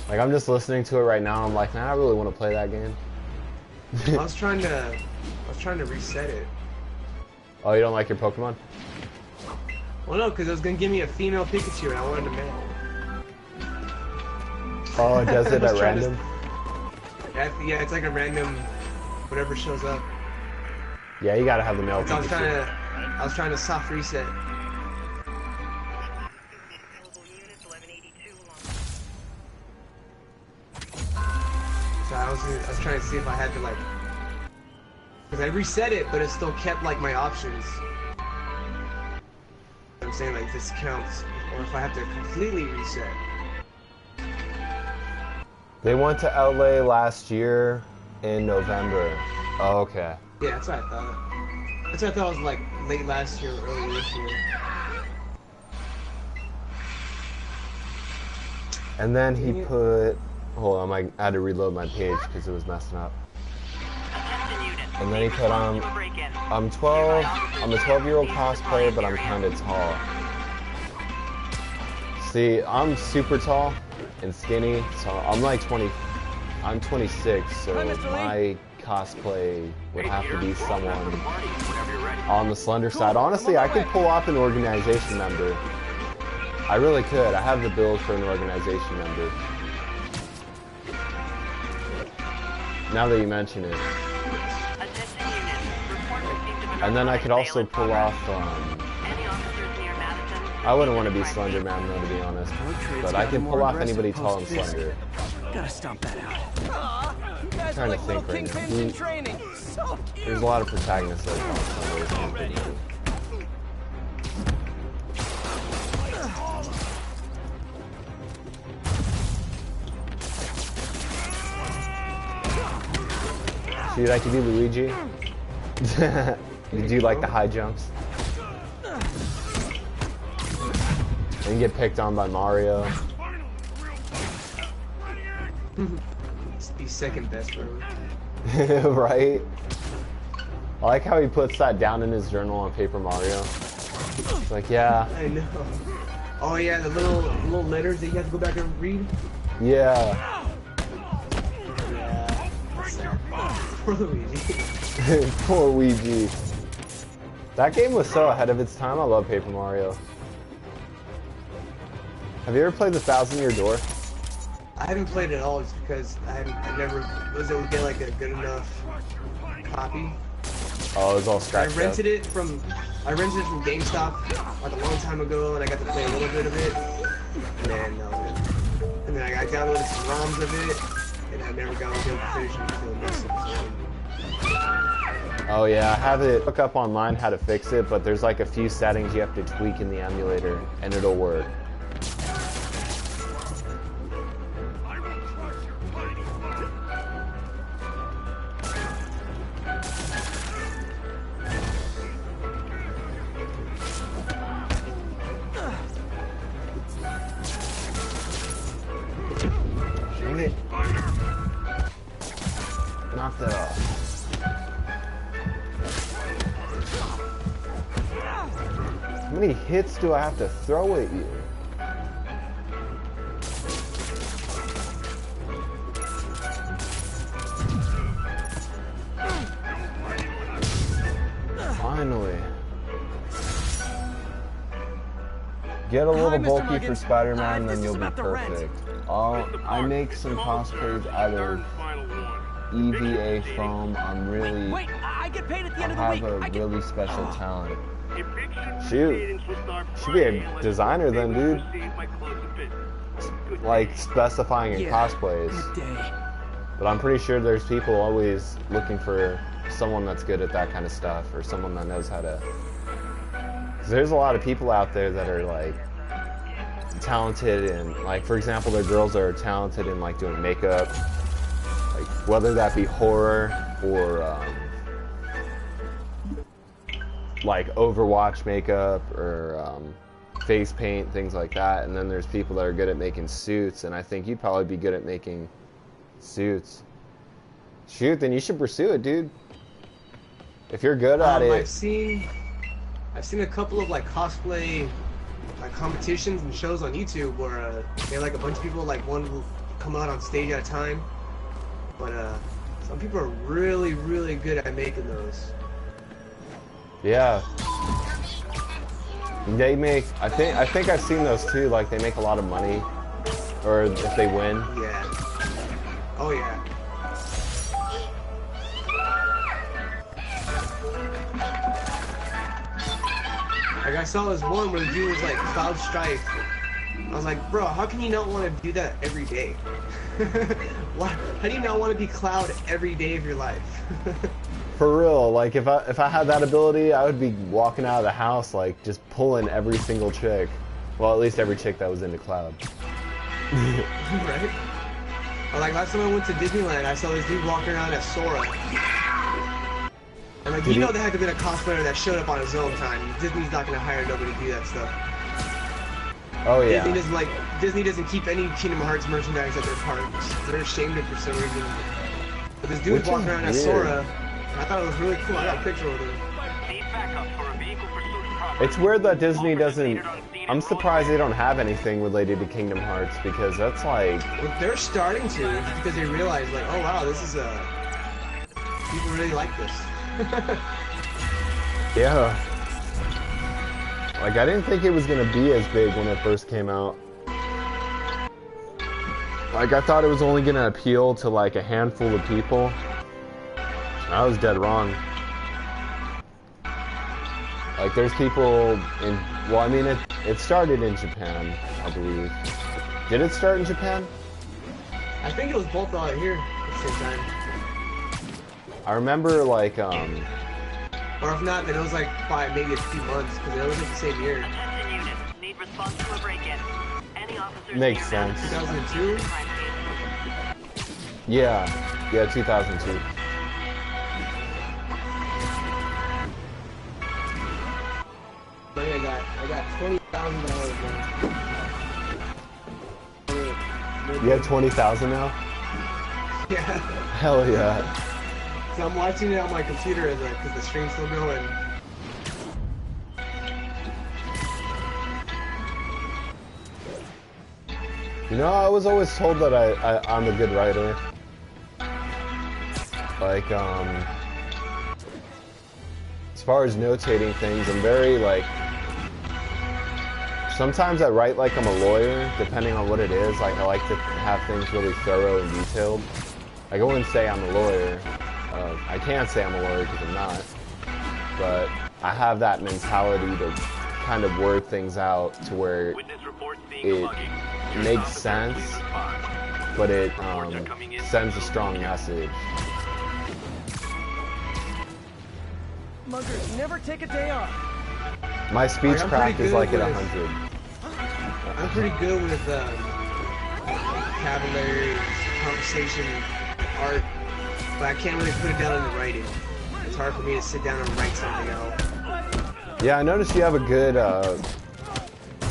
Like, I'm just listening to it right now, and I'm like, man, I really want to play that game. I was trying to reset it. Oh, you don't like your Pokemon? Well, no, because it was gonna give me a female Pikachu, and I wanted a male. Oh, it does it I was at trying to- random? Yeah, it's like a random, whatever shows up. Yeah, you gotta have the male So Pikachu. I was trying to soft reset. So I was trying to see if I had to like, because I reset it, but it still kept like my options. I'm saying like this counts, or if I have to completely reset. They went to LA last year in November. Oh, okay. Yeah, that's what I thought. That's what I thought was like late last year, early this year. And then he Dang it. put... Hold on, I had to reload my page because it was messing up. And then he put on... I'm 12. I'm a 12-year-old cosplayer, but I'm kind of tall. See, I'm super tall and skinny, so I'm like 20. I'm 26, so Hi, Mr. Lee. my cosplay would have to be someone Whenever you're ready. on the slender side. Honestly, I could pull off an organization member. I really could. I have the build for an organization member. Now that you mention it. And then I could also pull off, I wouldn't want to be Slender Man though, to be honest. But I can pull off anybody tall and slender. Gotta stomp that out. Aw, you guys Trying are to like little think right now. kingpins in training. So cute. There's a lot of protagonists that are tall and slender. Dude, I could be Luigi. You do like the high jumps. And get picked on by Mario. Be second best for him. Right? I like how he puts that down in his journal on Paper Mario. It's like, yeah, I know. Oh yeah, the little letters that you have to go back and read. yeah. Yeah. That's sad. Poor Luigi. Poor Luigi. That game was so ahead of its time. I love Paper Mario. Have you ever played the 1,000-Year Door? I haven't played it at all just because I never was able to get like a good enough copy. Oh, it was all I scratched up. rented it from GameStop like a long time ago, and I got to play a little bit of it. And then that was it. And then I downloaded some ROMs of it, and I never got to finish it until this episode. Oh yeah, I have it look up online how to fix it, but there's like a few settings you have to tweak in the emulator, and it'll work. How many hits do I have to throw at you? Finally. Get a little bulky for Spider-Man, then you'll be perfect. I make some cosplays out of EVA foam. Wait, I get paid at the end of the I week. have a really special talent. Eviction Shoot. proceedings will start Should be a Friday unless designer you then, will dude. receive my close of business. Good Like day. specifying in Yeah, cosplays. good day. But I'm pretty sure there's people always looking for someone that's good at that kind of stuff, or someone that knows how to. 'Cause there's a lot of people out there that are like talented in, like, for example, there are girls that are talented in like doing makeup, like whether that be horror or like Overwatch makeup or face paint, things like that. And then there's people that are good at making suits, and I think you'd probably be good at making suits. Shoot, then you should pursue it, dude. If you're good at it. I've seen a couple of like cosplay like competitions and shows on YouTube where they have like a bunch of people, like one will come out on stage at a time. But some people are really, really good at making those. Yeah. They make, I think I've seen those too, like they make a lot of money, or if they win. Yeah. Oh yeah. Like I saw this one where the dude was like Cloud Strife. I was like, bro, how can you not want to do that every day? What? How do you not want to be Cloud every day of your life? For real, like if I had that ability, I would be walking out of the house like just pulling every single chick. Well, at least every chick that was into Cloud. Right? Or like last time I went to Disneyland, I saw this dude walking around as Sora. And like, you know there had to be a cosplayer that showed up on his own time. Disney's not gonna hire nobody to do that stuff. Oh yeah. Disney doesn't keep any Kingdom Hearts merchandise at their parks. They're ashamed of it for some reason. But this dude was walking around as Sora. And I thought it was really cool. I got a picture with him. Need backup for a vehicle pursuit property. It's weird that Disney doesn't. I'm surprised they don't have anything related to Kingdom Hearts, because that's like. Well, they're starting to, because they realize like, oh wow, this is people really like this. Yeah. Like, I didn't think it was gonna be as big when it first came out. Like, I thought it was only gonna appeal to like a handful of people. I was dead wrong. Like, there's people in, well, I mean, it started in Japan, I believe. Did it start in Japan? I think it was both out here at the same time. I remember, like, or if not, then it was like maybe a few months, because it was like the same year. Attention units. Need response to a break-in. Any officers Makes near Mountain sense. 2002? Crime scene. yeah, 2002. But I got $20,000 now. You have 20,000 now? Yeah. Hell yeah. So I'm watching it on my computer because the stream's still going. You know, I was always told that I'm a good writer. Like, as far as notating things, I'm very, like, sometimes I write like I'm a lawyer, depending on what it is. Like, I like to have things really thorough and detailed. Like, I wouldn't say I'm a lawyer. I can't say I'm a lawyer because I'm not. But I have that mentality to kind of word things out to where it makes sense, but it sends a strong message. Muggers never take a day off. My speech I'm crack pretty is good like at with- 100. I'm pretty good with vocabulary, conversation, art, but I can't really put it down into writing. It's hard for me to sit down and write something out. Yeah, I noticed you have a good,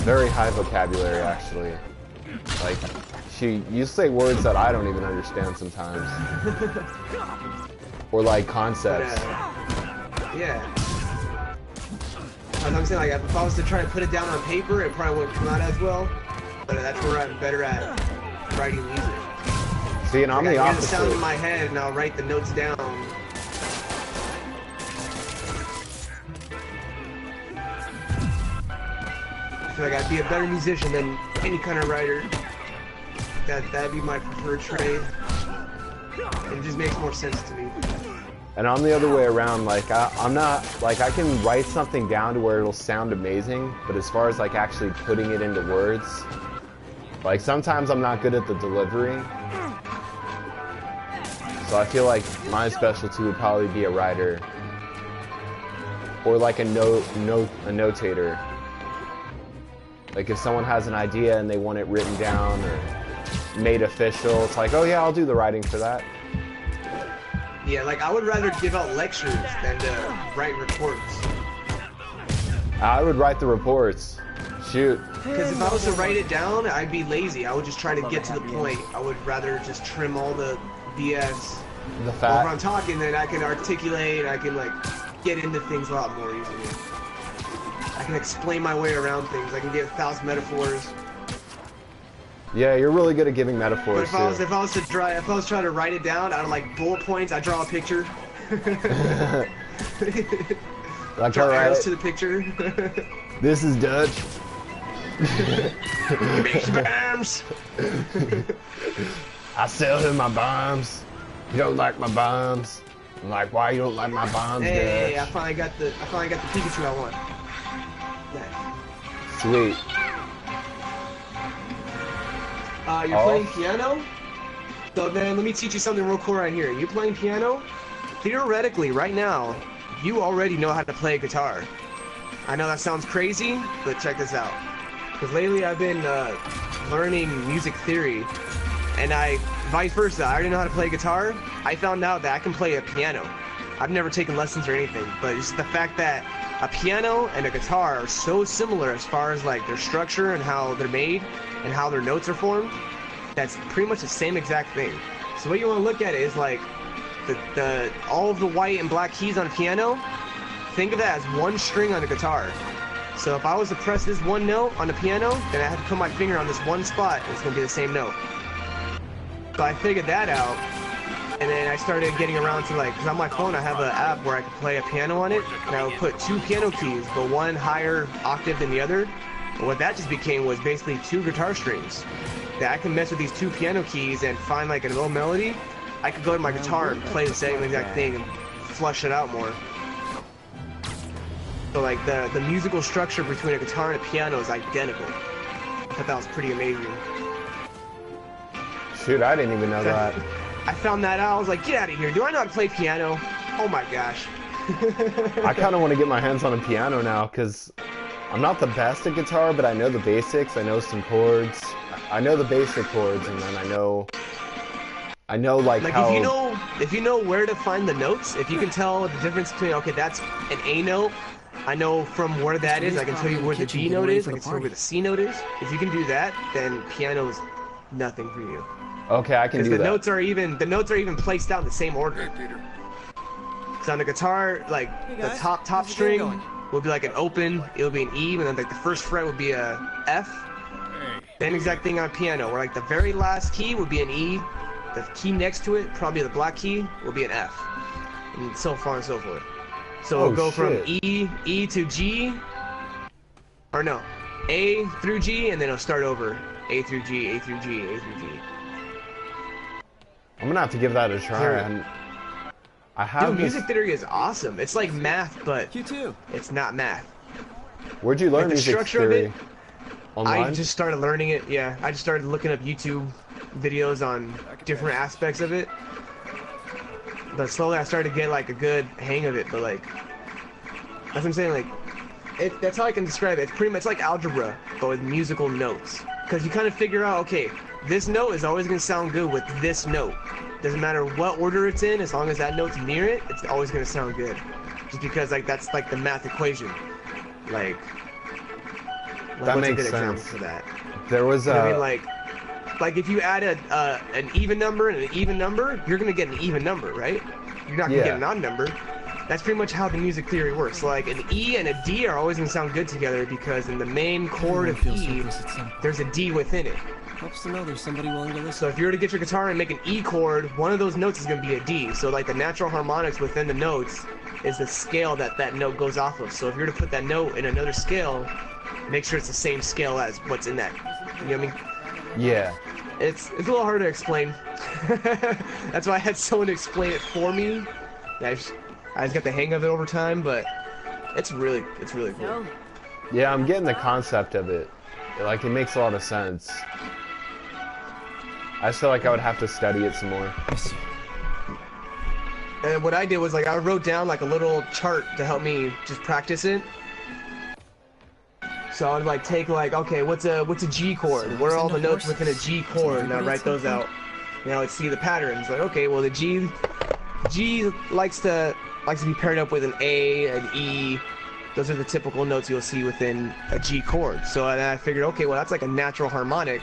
very high vocabulary, actually. Like, you say words that I don't even understand sometimes. Or like concepts. Yeah. As I'm saying, like if I was to try to put it down on paper, it probably wouldn't come out as well. But that's where I'm better at writing music. See, and I'm the I hear the opposite. sound in my head, and I'll write the notes down. I feel like I'd be a better musician than any kind of writer. That'd be my preferred trade. It just makes more sense to me. And I'm the other way around. Like I'm not like I can write something down to where it'll sound amazing, but as far as like actually putting it into words, like sometimes I'm not good at the delivery. So I feel like my specialty would probably be a writer or like a notator. Like if someone has an idea and they want it written down or made official, it's like, oh yeah, I'll do the writing for that. Yeah, like I would rather give out lectures than write reports. I would write the reports. Shoot. Because if I was to write it down, I'd be lazy. I would just try to get to the point. I would rather just trim all the BS. The If fact. I'm talking, then I can articulate, I can like get into things a lot more easily. I can explain my way around things. I can get 1,000 metaphors. Yeah, you're really good at giving But metaphors if I was too. trying to write it down out of like bullet points, I draw a picture. Like, Draw all arrows right, to the picture. this is Dutch. Makes bombs. I sell him my bombs. You don't like my bombs? I'm like, why you don't like my bombs, Hey, I Dutch? finally got the Pikachu I want. Nice. Sweet. You're Oh. playing piano? So then let me teach you something real cool right here. You playing piano? Theoretically, right now, you already know how to play a guitar. I know that sounds crazy, but check this out. Because lately I've been learning music theory, and vice versa, I already know how to play guitar. I found out that I can play a piano. I've never taken lessons or anything, but it's the fact that a piano and a guitar are so similar as far as like their structure and how they're made and how their notes are formed. That's pretty much the same exact thing. So what you want to look at is like all of the white and black keys on a piano. Think of that as one string on a guitar. So if I was to press this one note on the piano, then I have to put my finger on this one spot, and it's going to be the same note. So I figured that out, and then I started getting around to like, because on my phone I have an app where I could play a piano on it, and I would put 2 piano keys, but one higher octave than the other. And what that just became was basically 2 guitar strings. That I can mess with these 2 piano keys and find like a little melody. I could go to my guitar and play the same exact thing and flush it out more. So like the musical structure between a guitar and a piano is identical. I thought that was pretty amazing. Shoot, I didn't even know that. I found that out. I was like, get out of here. Do I know how to play piano? Oh my gosh. I kind of want to get my hands on a piano now because I'm not the best at guitar, but I know the basics. I know some chords. I know the basic chords, and then I know like how. If you know where to find the notes, if you can tell the difference between, okay, that's an A note, I know from where that is, I can tell you where the B note is, I can tell you where the C note is. If you can do that, then piano is nothing for you. Okay, I can do Because that. the notes are even placed out in the same order. So on the guitar, like Hey the guys, top how's the day string going? will be like an open, it'll be an E, and then like the first fret would be a F. Same exact thing on piano, where like the very last key would be an E, the key next to it, probably the black key, will be an F, and so far and so forth. So Oh, it'll go from shit. E to G, or no, A through G, and then it'll start over A through G, A through G, A through G. I'm gonna have to give that a try. Sure. I have Dude, this. music theory is awesome. It's like math, but You too. it's not math. Where'd you learn the music structure of theory? it, Online? I just started learning it, yeah. I just started looking up YouTube videos on different aspects of it. But slowly I started to get like a good hang of it, but like, that's what I'm saying, like, that's how I can describe it. It's pretty much like algebra, but with musical notes. Because you kind of figure out, okay, this note is always going to sound good with this note. Doesn't matter what order it's in, as long as that note's near it, it's always going to sound good. Just because like that's like the math equation. Like That what's a makes good example sense. for that? There was You know what I mean, like if you add an even number and an even number, you're gonna get an even number, right? You're not gonna Yeah. get an odd number. That's pretty much how the music theory works. Like an E and a D are always gonna sound good together because in the main chord of E, there's a D within it. Helps to know there's somebody willing to listen. So if you were to get your guitar and make an E chord, one of those notes is gonna be a D. So like the natural harmonics within the notes is the scale that that note goes off of. So if you were to put that note in another scale, make sure it's the same scale as what's in that. You know what I mean? Yeah. It's a little hard to explain. That's why I had someone to explain it for me. I just got the hang of it over time, but it's really cool. Yeah, I'm getting the concept of it. Like, it makes a lot of sense. I just feel like I would have to study it some more. And what I did was, like, I wrote down, like, a little chart to help me just practice it. So I would, like, take, like, okay, what's a G chord? Where are all the notes within a G chord? And I write those out. And I would see the patterns. Like, okay, well, the G likes to be paired up with an A, an E. Those are the typical notes you'll see within a G chord. So then I figured, okay, well, that's like a natural harmonic.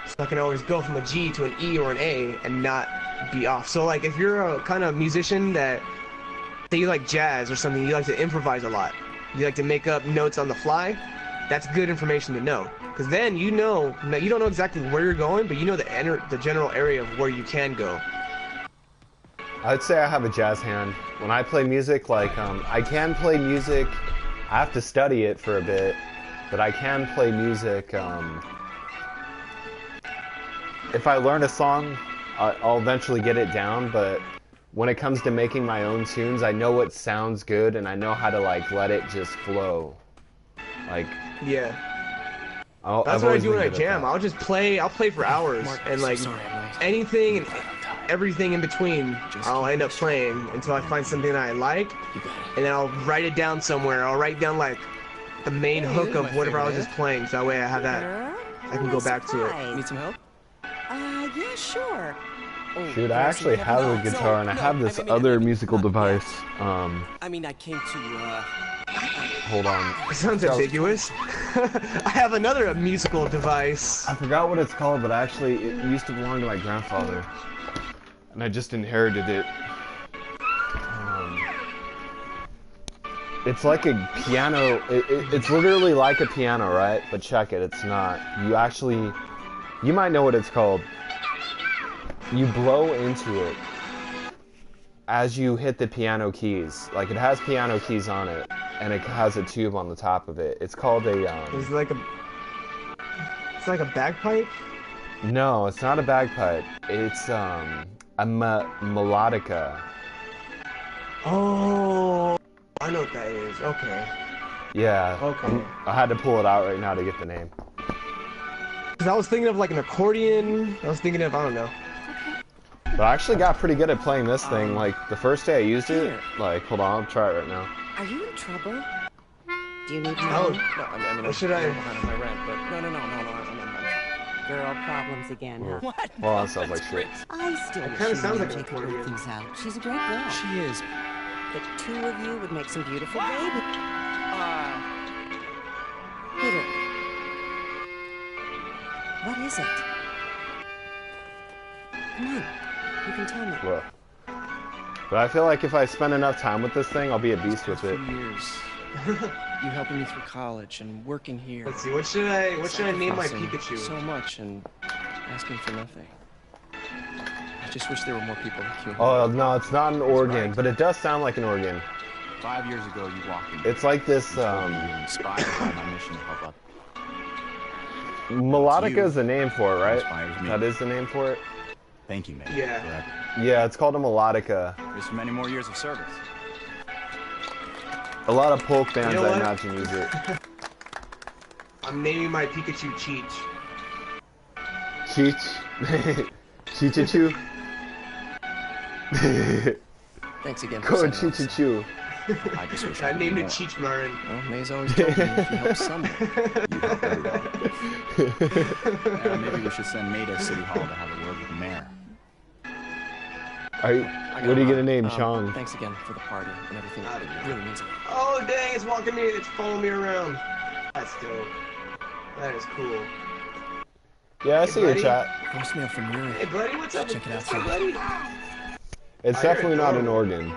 So I can always go from a G to an E or an A and not be off. So like if you're a kind of musician that you like jazz or something, you like to improvise a lot. You like to make up notes on the fly. That's good information to know. Because then you know, you don't know exactly where you're going, but you know the general area of where you can go. I'd say I have a jazz hand. When I play music, like, I can play music. I have to study it for a bit, but I can play music. If I learn a song, I'll eventually get it down, but when it comes to making my own tunes, I know what sounds good, and I know how to, like, let it just flow. Like... Yeah. That's what I do when I jam. I'll play for hours, and, like, anything and everything in between, I'll end up playing until I find something that I like, and then I'll write it down somewhere. I'll write down like the main hook of whatever I was just playing, so that way I have that. I can go back to it. Need some help? Yeah, sure. Shoot, I actually have a guitar, and I have this other musical device. I mean, I came to, Hold on. It sounds ambiguous. I have another musical device. I forgot what it's called, but actually, it used to belong to my grandfather. And I just inherited it. It's like a piano. It's literally like a piano, right? But check it, it's not. You might know what it's called. You blow into it as you hit the piano keys. Like, it has piano keys on it, and it has a tube on the top of it. It's called a, It's like a bagpipe? No, it's not a bagpipe. It's, a melodica. Oh, I know what that is. Okay. Yeah. Okay. I had to pull it out right now to get the name. Cause I was thinking of like an accordion. I was thinking of, I don't know. But I actually got pretty good at playing this thing. Like, the first day I used it, like, hold on, I'll try it right now. Are you in trouble? Do you need money? Oh, no, I mean, what should I? behind on my rent, but no. Girl problems again, huh? What? Well, that sounds like shit. I still It wish kinda you sounds and like an MJ could work accordion. things out. She's a great girl. She is. The two of you would make some beautiful babies. Peter. What is it? Come on. You can tell me. Well, but I feel like if I spend enough time with this thing, I'll be a beast with it. 2 years. You helping me through college and working here. Let's see. What should I name my Sacrificing Pikachu? So much and asking for nothing. I just wish there were more people like you. Oh, no, it's not an organ, but it does sound like an organ. 5 years ago, you walked in. It's like this, Inspired by my mission to help out. melodica is the name for it, right? Inspires me. That is the name for it? Thank you, man. Yeah. Yeah, it's called a melodica. Here's for many more years of service. A lot of folk bands, You know I what? imagine, use it. I'm naming my Pikachu Cheech. Cheech. Cheech-a-choo. Thanks again for Go sending those. Cheech-a-choo. I just wish I could named do it more. Cheech Marin. Well, May's always told me if you help someone. You helped very well. Maybe we should send May to City Hall to have a word with the mayor. What are you gonna name Chong? Thanks again for the party and everything. It really means a lot. Oh dang! It's walking me. It's following me around. That's dope. That is cool. Yeah, I Hey, see your buddy. chat. Voicemail from Yuri. Hey buddy, what's up? Check it out, What's up, buddy? It's I heard definitely it not go. an organ.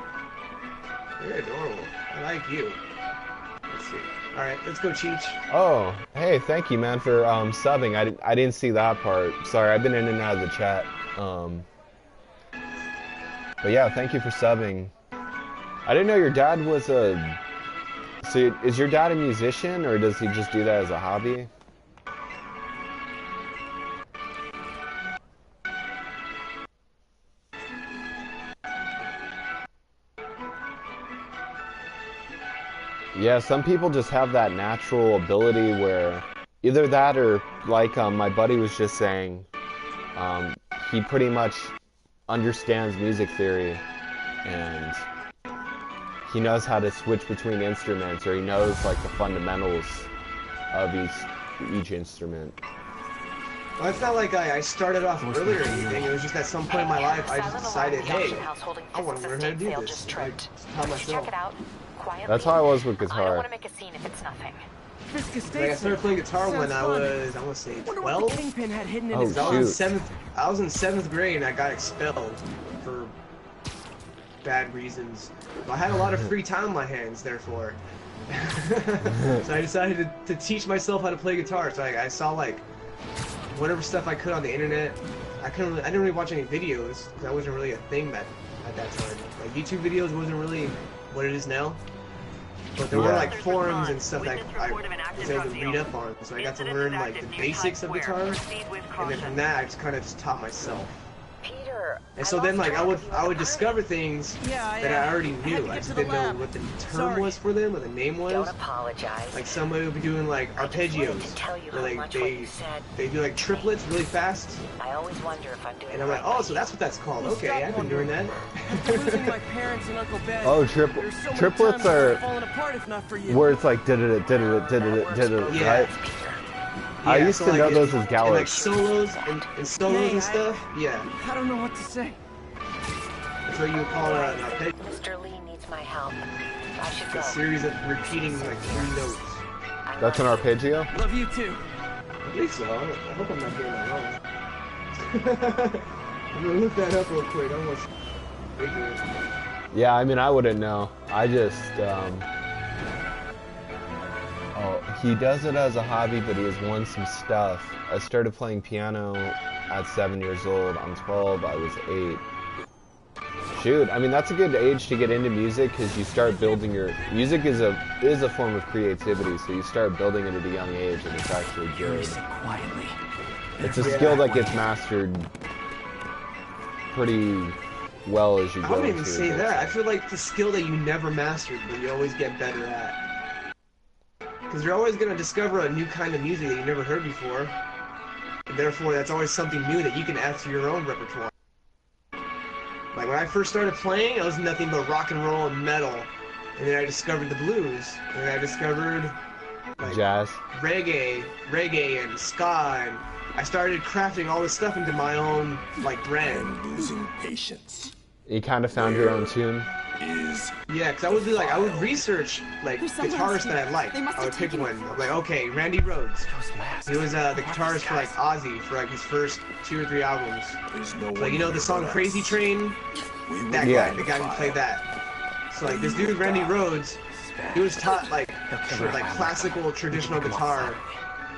You're adorable. I like you. Let's see. Alright, let's go, Cheech. Oh, hey, thank you, man, for subbing. I didn't see that part. Sorry, I've been in and out of the chat. But yeah, thank you for subbing. I didn't know your dad was a... So is your dad a musician, or does he just do that as a hobby? Yeah, some people just have that natural ability where either that or, like my buddy was just saying, he pretty much understands music theory and he knows how to switch between instruments, or he knows like the fundamentals of each instrument. Well, it's not like I started off early or anything. It was just at some point in my life I just decided, hey, I want to learn how to do this. I taught myself. That's how I was with I don't guitar. want to make a scene if it's nothing. Like I started playing guitar when I was, I want to say, 12. Kingpin had hidden in Oh, his shoot. I was in 7th grade and I got expelled for bad reasons. I had a lot of free time on my hands, therefore. So I decided to teach myself how to play guitar. So I saw like whatever stuff I could on the internet. I didn't really watch any videos because that wasn't really a thing at that time. Like YouTube videos wasn't really what it is now. But there were like forums and stuff that I was able to read up on, so I got to learn like the basics of guitar, and then from that I just kind of just taught myself. Peter, And so then like I would discover things that I already knew. I just didn't know what the term was for them, what the name was. Don't apologize. Like somebody would be doing like arpeggios, where like they do like triplets really fast, I always wonder if I'm doing and I'm like, oh, so that's what that's called. Okay, I've been doing that. After losing my parents and Uncle Ben. Oh, there's so many triplets times I are would've fallen apart if not for you. where it's like did it, Yeah. right? I used so, to like, know it- those as and, like gallops. solos and solos and stuff. Yeah, I don't know what to say. that's what you would call an arpeggio. Mr. Lee needs my help. I should go. A series of repeating like 3 notes. That's an arpeggio? Love you too. I think so. I hope I'm not getting that wrong. I'm gonna look that up real quick. I almost ignorant. Yeah, I mean, I wouldn't know. I just, oh, he does it as a hobby, but he has won some stuff. I started playing piano at 7 years old. I'm 12, I was 8. Shoot, I mean, that's a good age to get into music, because you start building your... Music is a form of creativity, so you start building it at a young age, and it's actually good. Quietly. It's a skill that gets mastered pretty well as you I go wouldn't into even say it. that. I feel like the skill that you never mastered, but you always get better at. Because you're always gonna discover a new kind of music that you never heard before. And therefore, that's always something new that you can add to your own repertoire. Like when I first started playing, it was nothing but rock and roll and metal. And then I discovered the blues. And then I discovered like Jazz. reggae and ska, and I started crafting all this stuff into my own like brand. Losing patience You kind of found your own tune. is Yeah, because I would research like There's someone guitarists that I here. liked. They must I would have pick taken one. it. I'm like, okay, Randy Rhoads. He was the guitarist for like Ozzy for like his first 2 or 3 albums. there's no Like one you know here the song but Crazy us. Train? We will That Yeah. guy, the guy who played that. So like this dude Randy Rhoads, he was taught like classical traditional guitar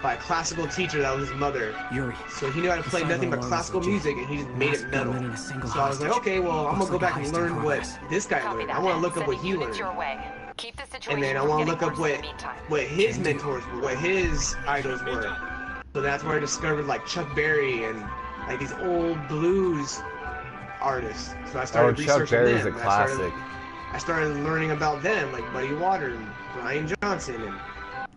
by a classical teacher that was his mother. Yuri. So he knew how to play nothing but classical music, and he just made it metal. So I was like, okay, well, I'm gonna go back and learn what this guy Copy learned. that. I want to look up what Sending he units learned, your way. Keep the situation and then I from want to getting look up worse in the meantime. what his mentors were, what his idols were. So that's where I discovered like Chuck Berry and like these old blues artists. So I Oh, started Chuck researching Berry's a them. classic. I started learning about them, like Buddy Water and Brian Johnson and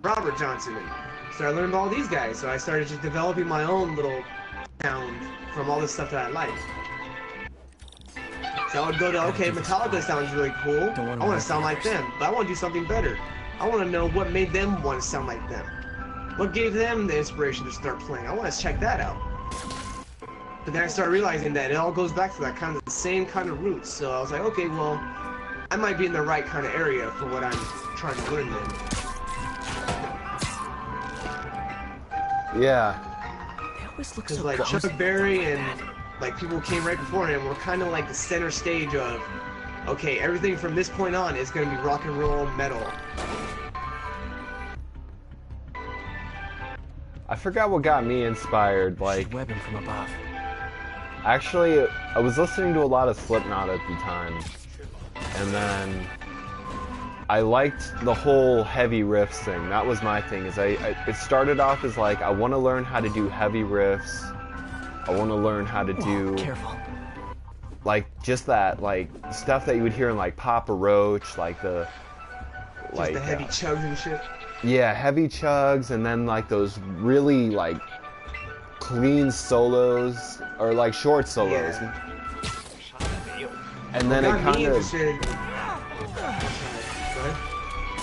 Robert Johnson, and started learning about all these guys. So I started just developing my own little sound from all the stuff that I liked. So I would go to, okay, Metallica sounds really cool. I want to sound like them, but I want to do something better. I want to know what made them want to sound like them. What gave them the inspiration to start playing? I want to check that out. But then I started realizing that it all goes back to that kind of the same kind of roots. So I was like, okay, well, I might be in the right kind of area for what I'm trying to learn then. Yeah. They always look Because so like close. Chuck Berry and like people who came right before him were kind of like the center stage of okay, everything from this point on is gonna be rock and roll metal. I forgot what got me inspired. Like, Web him from above. actually, I was listening to a lot of Slipknot at the time, and then I liked the whole heavy riffs thing. That was my thing. It started off as like, I want to learn how to do heavy riffs. I want to learn how to do Careful. like just that like stuff that you would hear in like Papa Roach, like the Just the heavy chugs and shit. yeah, heavy chugs, and then like those really like clean solos or like short solos. Yeah. And then it Got me kind of. interested.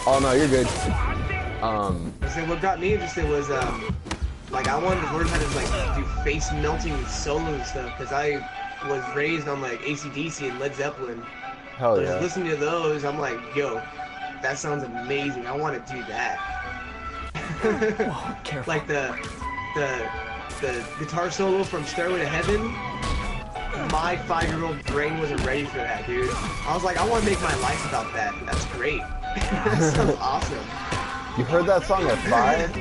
Oh no, you're good. I said what got me interested was like I wanted to learn how to like do face melting solo and stuff because I was raised on like AC/DC and Led Zeppelin. Hell So yeah. just listening to those, I'm like, yo, that sounds amazing. I want to do that. Whoa, careful. Like the guitar solo from Stairway to Heaven. My 5-year-old brain wasn't ready for that, dude. I was like, I want to make my life about that. That's great. That sounds awesome. You heard that song at 5?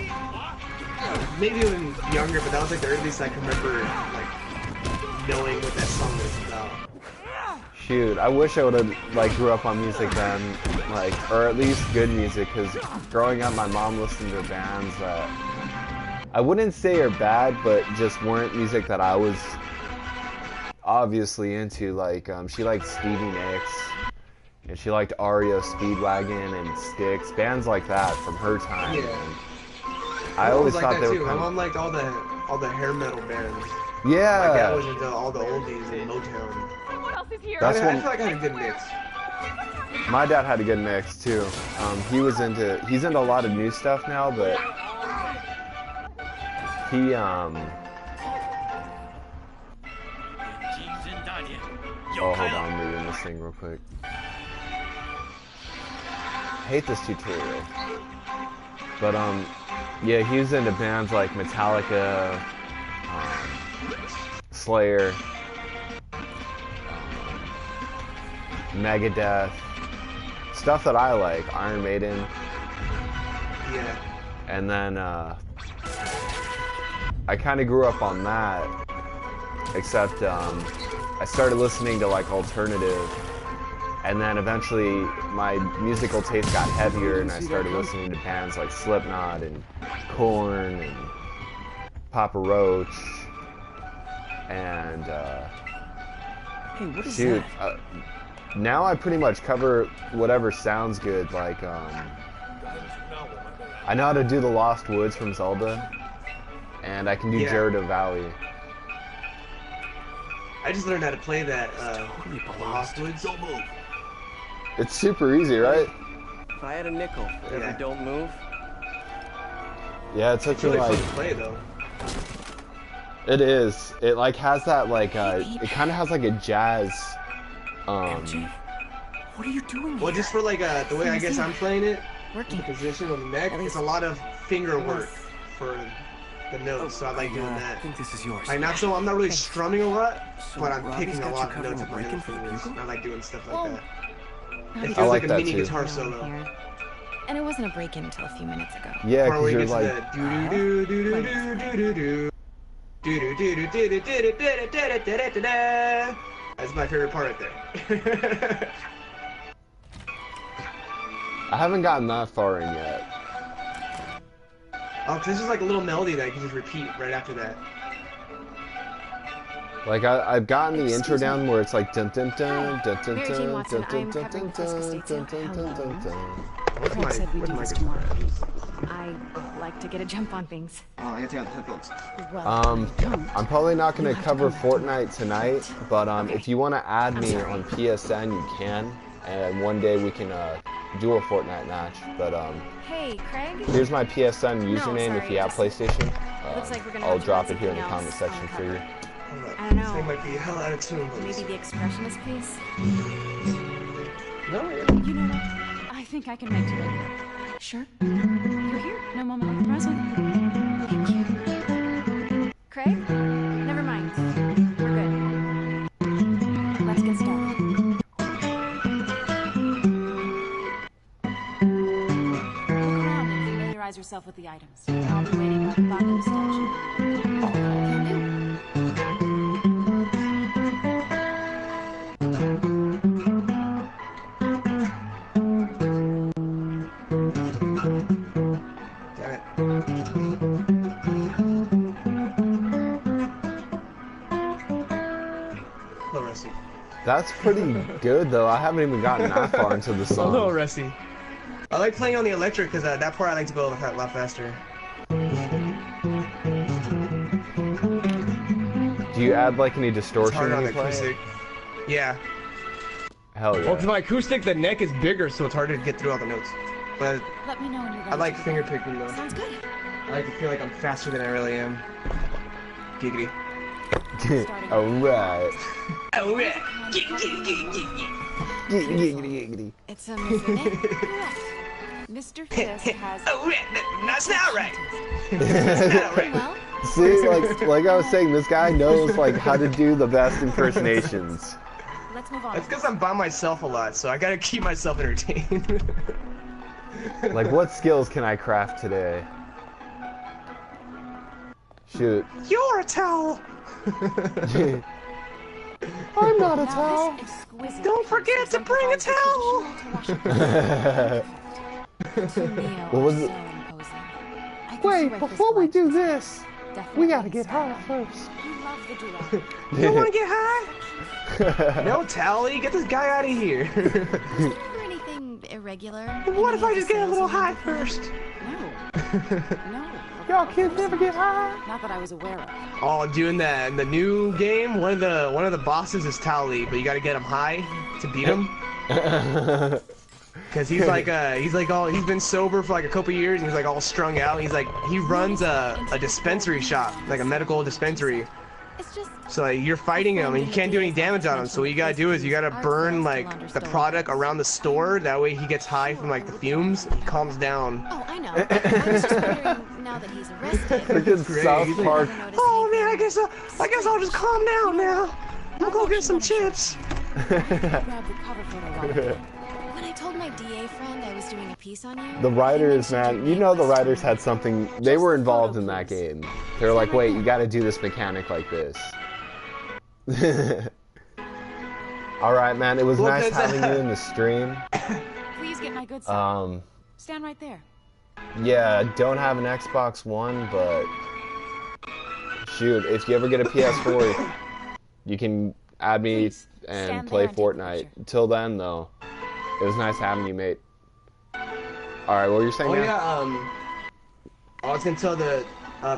Maybe even younger, but that was like the earliest I can remember, like, knowing what that song was about. Shoot, I wish I would have like grew up on music then, like, or at least good music, because growing up my mom listened to bands that I wouldn't say are bad, but just weren't music that I was obviously into. Like, she liked Stevie Nicks, and she liked REO Speedwagon and Styx, bands like that from her time. Yeah. And I always like thought that they were too. My kind mom of, liked all the hair metal bands. yeah. My dad was into all the oldies and Motown. That's I when feel like I had a good mix. my dad had a good mix too. He's into a lot of new stuff now, but he oh, hold on, I'm reading this thing real quick. I hate this tutorial. But yeah, he was into bands like Metallica, Slayer, Megadeth, stuff that I like, Iron Maiden. Yeah. And then I kind of grew up on that, except I started listening to like alternative, and then eventually my musical taste got heavier, and I started listening to bands like Slipknot and Korn and Papa Roach, and Hey, what is shoot, that? now I pretty much cover whatever sounds good. Like I know how to do the Lost Woods from Zelda, and I can do Yeah. Gerudo Valley. I just learned how to play that Lost Woods. Don't move. It's super easy, right? If I had a nickel for every Yeah. don't move, Yeah, it took It's me really fun like to play though. it is. It like has that like it kind of has like a jazz. MJ, what are you doing Well, here? just for like the way I guess I'm playing it, Working. the position on the neck, At it's least- a lot of finger work Unless- for the notes, so I like doing I that. think this is yours. I'm not really strumming a lot, So but I'm Robbie's picking a got you lot of covering notes a with my break-in for the fingers. bugle? I like doing stuff like Well, that. How It did feels I like like a that mini too. guitar you solo. here? And it wasn't a break-in until a few minutes ago. Yeah, Part where because you you're get like to the do do do do do do do do do do do do do do do do do. That's my favorite part right there. I haven't gotten that far in yet. Oh, 'cause this is like a little melody that I can just repeat right after that. Like I've gotten the intro Excuse me. down where it's like dun dun dun dun dun Mary dun Jane dun Watson, dun I am dun covering dun Fresca dun State dun Sale. dun dun dun. Where's Craig said we'd where's do my this guitar? tomorrow. I like to get a jump on things. Oh, I have to have the headphones. Well, I'm probably not gonna You'll have to cover come back to Fortnite tonight, but if you want to add I'm me sorry. on PSN, you can, and one day we can do a Fortnite match. But hey, Craig. here's my PSN username if sorry, you have just- PlayStation. Looks like we're gonna I'll have to drop find it here in the something comment else section on for you. cover. I don't know. This thing might be hell out of tune. but Maybe the expressionist piece? No, yeah. You know what? I think I can make today. Sure. You're here. No moment like the present. Thank you. Craig? Never mind. We're good. Let's get started. familiarize yourself with the items. I'll be waiting by the back of the statue. Can do. Damn it. Hello, Rusty. That's pretty good though. I haven't even gotten that far into the A little song. rusty. I like playing on the electric because that part I like to go a lot faster. Do you add like any It's distortion harder on when the you play acoustic. it? Yeah. Hell Well, because yeah. my acoustic, the neck is bigger, so it's harder to get through all the notes. But Let me know when you're ready. I like finger picking though. Sounds good. I like to feel like I'm faster than I really am. Giggity. Alright. Alright. Giggity. It's a Mr. Nick. Correct. Mr. Fisk has. Alright. That's not right. Well, See, like I was saying, this guy knows like how to do the best impersonations. let's move on. That's because I'm by myself a lot, so I gotta keep myself entertained. Like, what skills can I craft today? Shoot. You're a towel. I'm not a Now, towel. this exquisite Don't forget to bring a towel. What was it? Wait, before we do this, we gotta get high first. You love the duo. You don't want to get high? No, Tally, get this guy out of here. Or anything irregular? What if I just get a little high first? No. No. Y'all kids never get high. Not that I was aware of. Oh, doing that in the new game. One of the bosses is Tally, but you got to get him high to beat him. Cause he's he's been sober for like a couple years and he's like all strung out. He runs a dispensary shop, like a medical dispensary. It's just So like, you're fighting him and you can't do any damage on him. So what you gotta do is you gotta burn like the product around the store. That way he gets high from like the fumes. He calms down. oh, I know. I was just wondering now that he's arrested. Freaking Great. South He's like, Park. Oh man, I guess I'll just calm down now. I'll go get some chips. Grab the cover photo while When I told my DA friend I was doing a piece on you, The writers, he mentioned man, your you know name the was writers Tony. had something. They were involved in that game. They were like, wait, you got to do this mechanic like this. All right, man. It was Well, nice 'cause, having you in the stream. Please get my good side. Um, Stand right there. yeah, I don't have an Xbox One, but shoot, if you ever get a PS4, you can add me Please, and stand play there and take the Fortnite. picture. Until then, though, it was nice having you, mate. All right, what were you saying? Oh now? yeah, I was gonna tell the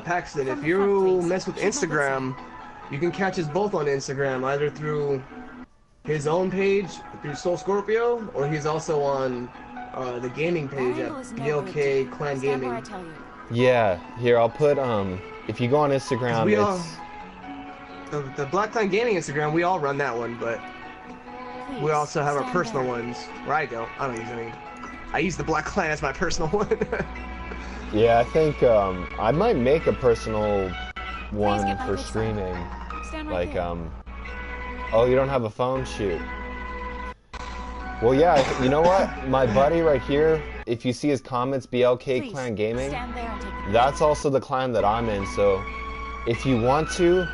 Paxton, if From the you front, please. mess with Keep my good Instagram, you can catch us both on Instagram, either through his own page, through Soul Scorpio, or he's also on the gaming page at Angle is no good, BLK dude. Clan Stand where I Gaming. tell you. Yeah, here I'll put if you go on Instagram, We all- it's The Black Clan Gaming Instagram, we all run that one, but we Please, also have our stand personal there. ones, where I don't use any. I use the Black Clan as my personal one. yeah. I think I might make a personal one get my for good side. streaming. Stand right Like there. oh, you don't have a phone? Shoot. Well, yeah. You know what? My buddy right here. If you see his comments, BLK Please, Clan Gaming. stand there and take the That's also the clan that I'm in. So, if you want to,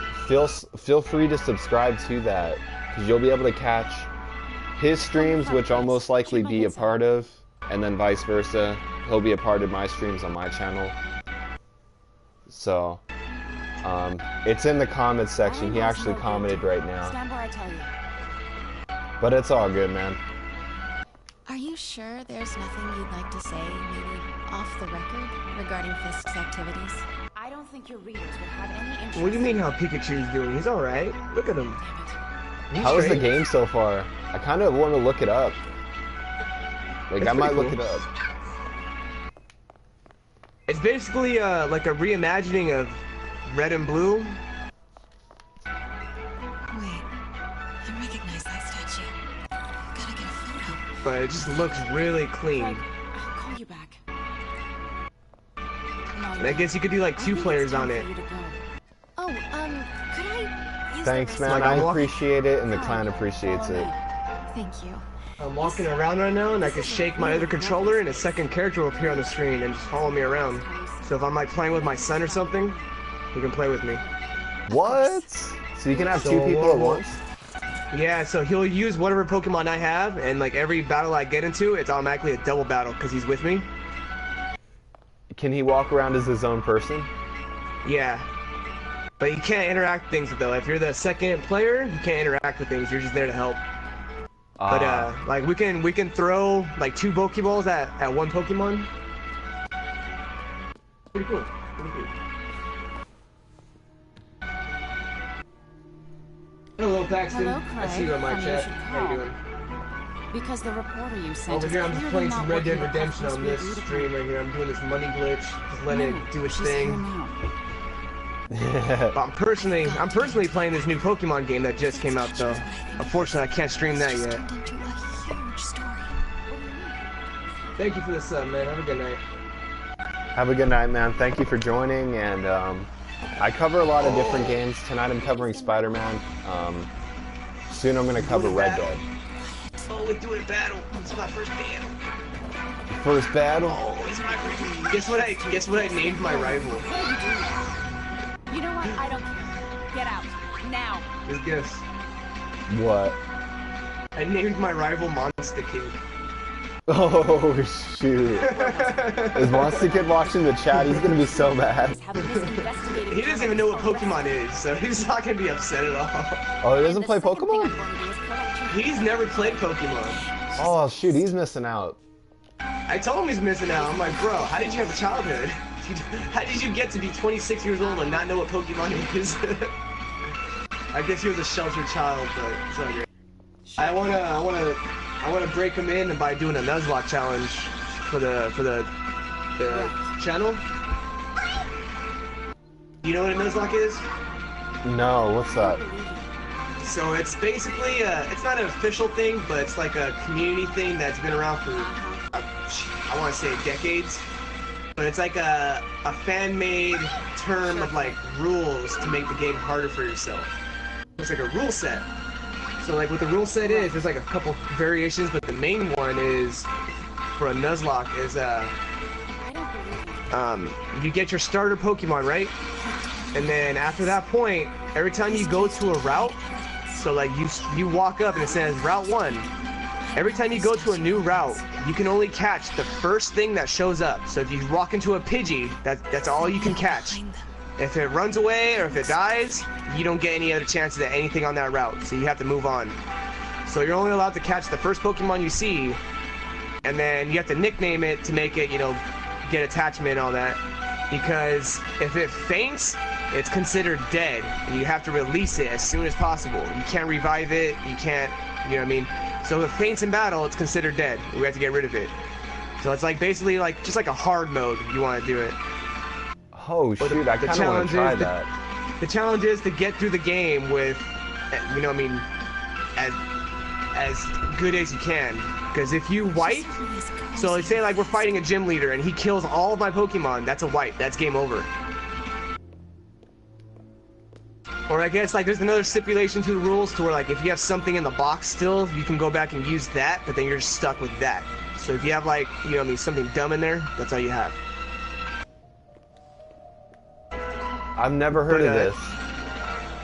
feel free to subscribe to that, because you'll be able to catch his streams, which I'll most likely be a part of, and then vice versa. He'll be a part of my streams on my channel. So, it's in the comments section. He actually commented right now, Stand where I tell you. but it's all good, man. Are you sure there's nothing you'd like to say, maybe off the record, regarding Fisk's activities? I don't think your readers would have any interest. What do you mean how Pikachu's doing? He's alright. Look at him. He's How is the straight. game so far? I kind of want to look it up. Like, It's I might pretty look it cool. up. It's basically like a reimagining of Red and Blue. Wait, I recognize that statue. Gotta get a photo. But it just looks really clean. Craig, I'll call you back. No, And I guess you could do like I two think it's players time on for it. you to go. Oh, could I use Thanks, the man. Like I I'm off. appreciate it, and the clan Fine, appreciates follow it. me. Thank you. I'm walking around right now, and I can shake my other controller, and a second character will appear on the screen and just follow me around. So if I'm like playing with my son or something, he can play with me. What? So you can have two people at once? Yeah, so he'll use whatever Pokemon I have, and like every battle I get into, it's automatically a double battle because he's with me. Can he walk around as his own person? Yeah. But you can't interact with things though. If you're the second player, you can't interact with things. You're just there to help. But like we can throw like 2 Pokeballs at one Pokemon. Pretty cool. Pretty cool. Hello, Paxton. Hello, Craig. I see you on my Funny chat. you should How you call. doing? Because the reporter you sent Over is here, I'm just clearly playing not some Red Dead working with Redemption on customers this we agreed stream right here. I'm doing this money glitch, just letting upon. it do its She's thing. here now. But I'm personally playing this new Pokemon game that just came out though. Unfortunately, I can't stream that yet. Into a huge story. Thank you for the sub, man. Have a good night. Have a good night, man. Thank you for joining, and I cover a lot of different games. Tonight I'm covering Spider-Man. Soon I'm going to cover Red Dead. Oh, we're doing a battle. It's my first battle. First battle? Oh, it's my first. Guess what I named my rival? You know what? I don't care. Get out. Now. Just guess. What? I named my rival Monster Kid. Oh, shoot. Is Monster Kid watching the chat? He's going to be so mad. He doesn't even know what Pokemon is, so he's not going to be upset at all. Oh, he doesn't play Pokemon? He's never played Pokemon. Oh, shoot. He's missing out. I told him he's missing out. I'm like, bro, how did you have a childhood? How did you get to be 26 years old and not know what Pokemon is? I guess he was a sheltered child, but it's all good. I wanna break him in by doing a Nuzlocke challenge for the channel. You know what a Nuzlocke is? No, what's that? So it's basically it's not an official thing, but it's like a community thing that's been around for I want to say decades. But it's like a fan-made term of like rules to make the game harder for yourself. It's like a rule set. So like what the rule set is, there's like a couple variations, but the main one is for a Nuzlocke is you get your starter Pokemon, right? And then after that point, every time you go to a route, so like you walk up and it says Route 1. Every time you go to a new route, you can only catch the first thing that shows up. So if you walk into a Pidgey, that's all you can catch. If it runs away or if it dies, you don't get any other chances at anything on that route. So you have to move on. So you're only allowed to catch the first Pokemon you see, and then you have to nickname it to make it, you know, get attachment and all that. Because if it faints, it's considered dead, and you have to release it as soon as possible. You can't revive it, you can't, you know what I mean? So if it faints in battle, it's considered dead. We have to get rid of it. So it's like basically like just like a hard mode if you want to do it. Oh shoot, I kind of want to try that. The challenge is to get through the game with, you know what I mean, as good as you can. Because if you wipe, so let's say like we're fighting a gym leader and he kills all of my Pokemon, that's a wipe. That's game over. Or I guess like there's another stipulation to the rules to where like if you have something in the box still, you can go back and use that, but then you're just stuck with that. So if you have like, you know what I mean, something dumb in there, that's all you have. I've never heard of this.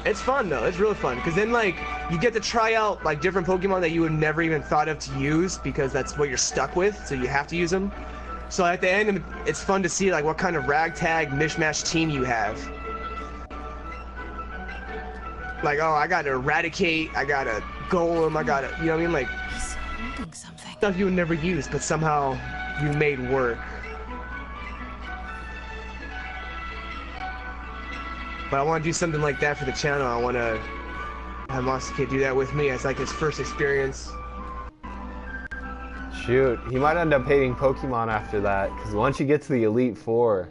It's fun though, it's really fun, because then like, you get to try out like different Pokemon that you would never even thought of to use, because that's what you're stuck with, so you have to use them. So at the end, it's fun to see like what kind of ragtag mishmash team you have. Like, oh, I got to Eradicate, I got a Golem, I got a, you know what I mean, like, stuff you would never use, but somehow you made work. But I want to do something like that for the channel. I want to have Monster Kid do that with me as like his first experience. Shoot, he might end up hating Pokemon after that, because once you get to the Elite Four,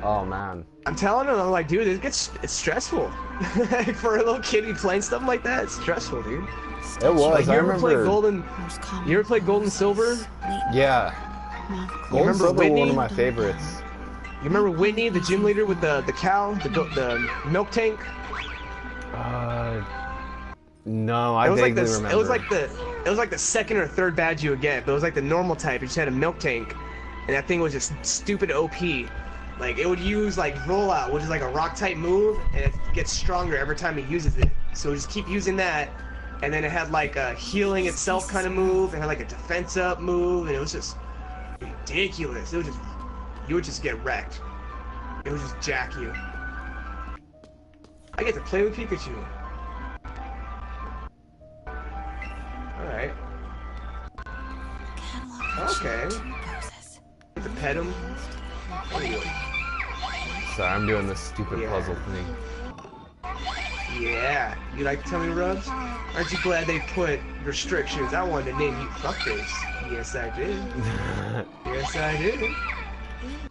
oh man. I'm telling him, I'm like, dude, it's stressful. Like for a little kid playing stuff like that, it's stressful, dude. It was. Like, you I ever remember. played Golden? You ever played Gold and Silver? Yeah. Gold and Silver were one of my favorites. You remember Whitney, the gym leader with the cow, the milk tank? No, I It was like vaguely the remember. it was like the second or third badge you would get, but it was like the normal type. It just had a milk tank, and that thing was just stupid OP. Like it would use like rollout, which is like a rock type move, and it gets stronger every time it uses it. So just keep using that, and then it had like a healing itself kind of move, it had like a defense up move, and it was just ridiculous. It was just you would just get wrecked. It would just jack you. I get to play with Pikachu. Alright. Okay. Get to pet him. Sorry, I'm doing this stupid puzzle thing. Yeah. You like to tell me, Rubs? Aren't you glad they put restrictions? I wanted to name you fuckers. Yes, I did. Yes, I did.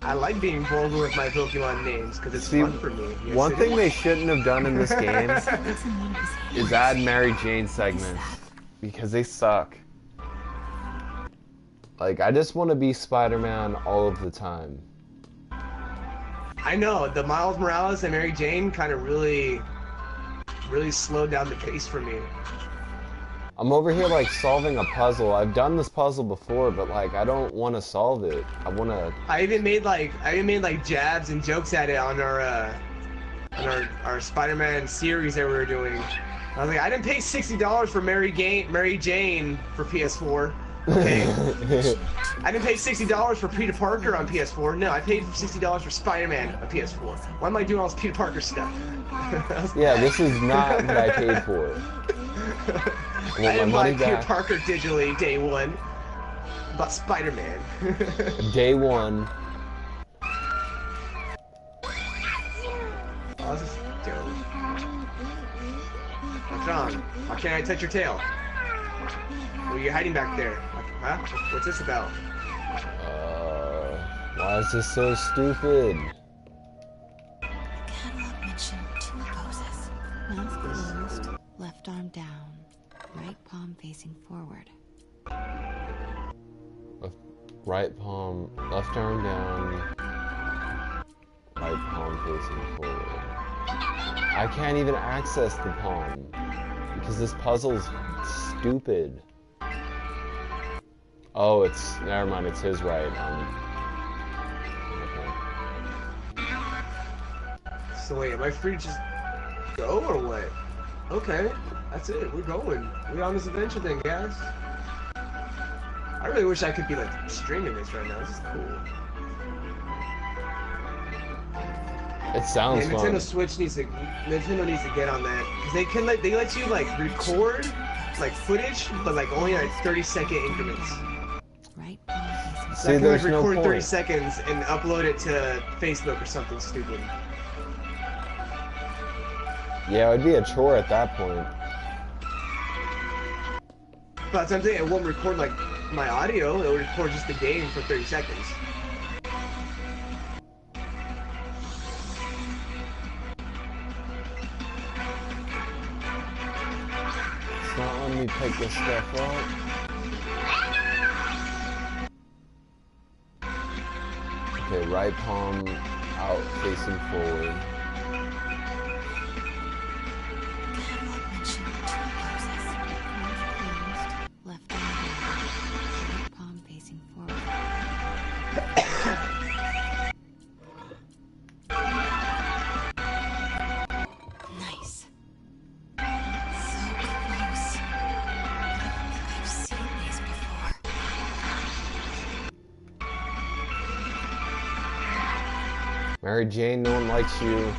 I like being vulgar with my Pokemon names because it's fun for me. Yes, one thing they shouldn't have done in this game is add Mary Jane segments because they suck. Like, I just want to be Spider-Man all of the time. I know, the Miles Morales and Mary Jane kind of really slowed down the pace for me. I'm over here like solving a puzzle. I've done this puzzle before, but like I don't want to solve it. I want to. I even made like jabs and jokes at it on our Spider-Man series that we were doing. I was like, I didn't pay $60 for Mary Jane for PS4. Okay. I didn't pay $60 for Peter Parker on PS4. No, I paid $60 for Spider-Man on PS4. Why am I doing all this Peter Parker stuff? Yeah, this is not what I paid for. I didn't buy Peter Parker digitally day one. But Spider-Man. Day one. Oh, this is dope. What's wrong? Why can't I touch your tail? What are you hiding back there? Huh? What's this about? Why is this so stupid? Catalog mentioned 2 poses. Mouth closed, left arm down, right palm facing forward. Right palm, left arm down, right palm facing forward. I can't even access the palm because this puzzle's stupid. Oh, never mind, it's his right. Okay. So wait, am I free to just go or what? Okay, that's it, we're going. We're on this adventure thing, guys. I really wish I could be like streaming this right now, this is cool. It sounds fun. Nintendo needs to get on that. Cause they let you like record like footage, but like only like 30-second increments. Right. So I can like record 30 seconds and upload it to Facebook or something stupid. Yeah, it'd be a chore at that point. But something it won't record like my audio, it will record just the game for 30 seconds. It's not letting me pick this stuff up. Okay, right palm out facing forward. Catalog mentioned 2 poses. Mouth closed, left arm down, right palm facing forward. Nice. So close. I've seen these before. Mary Jane, no one likes you.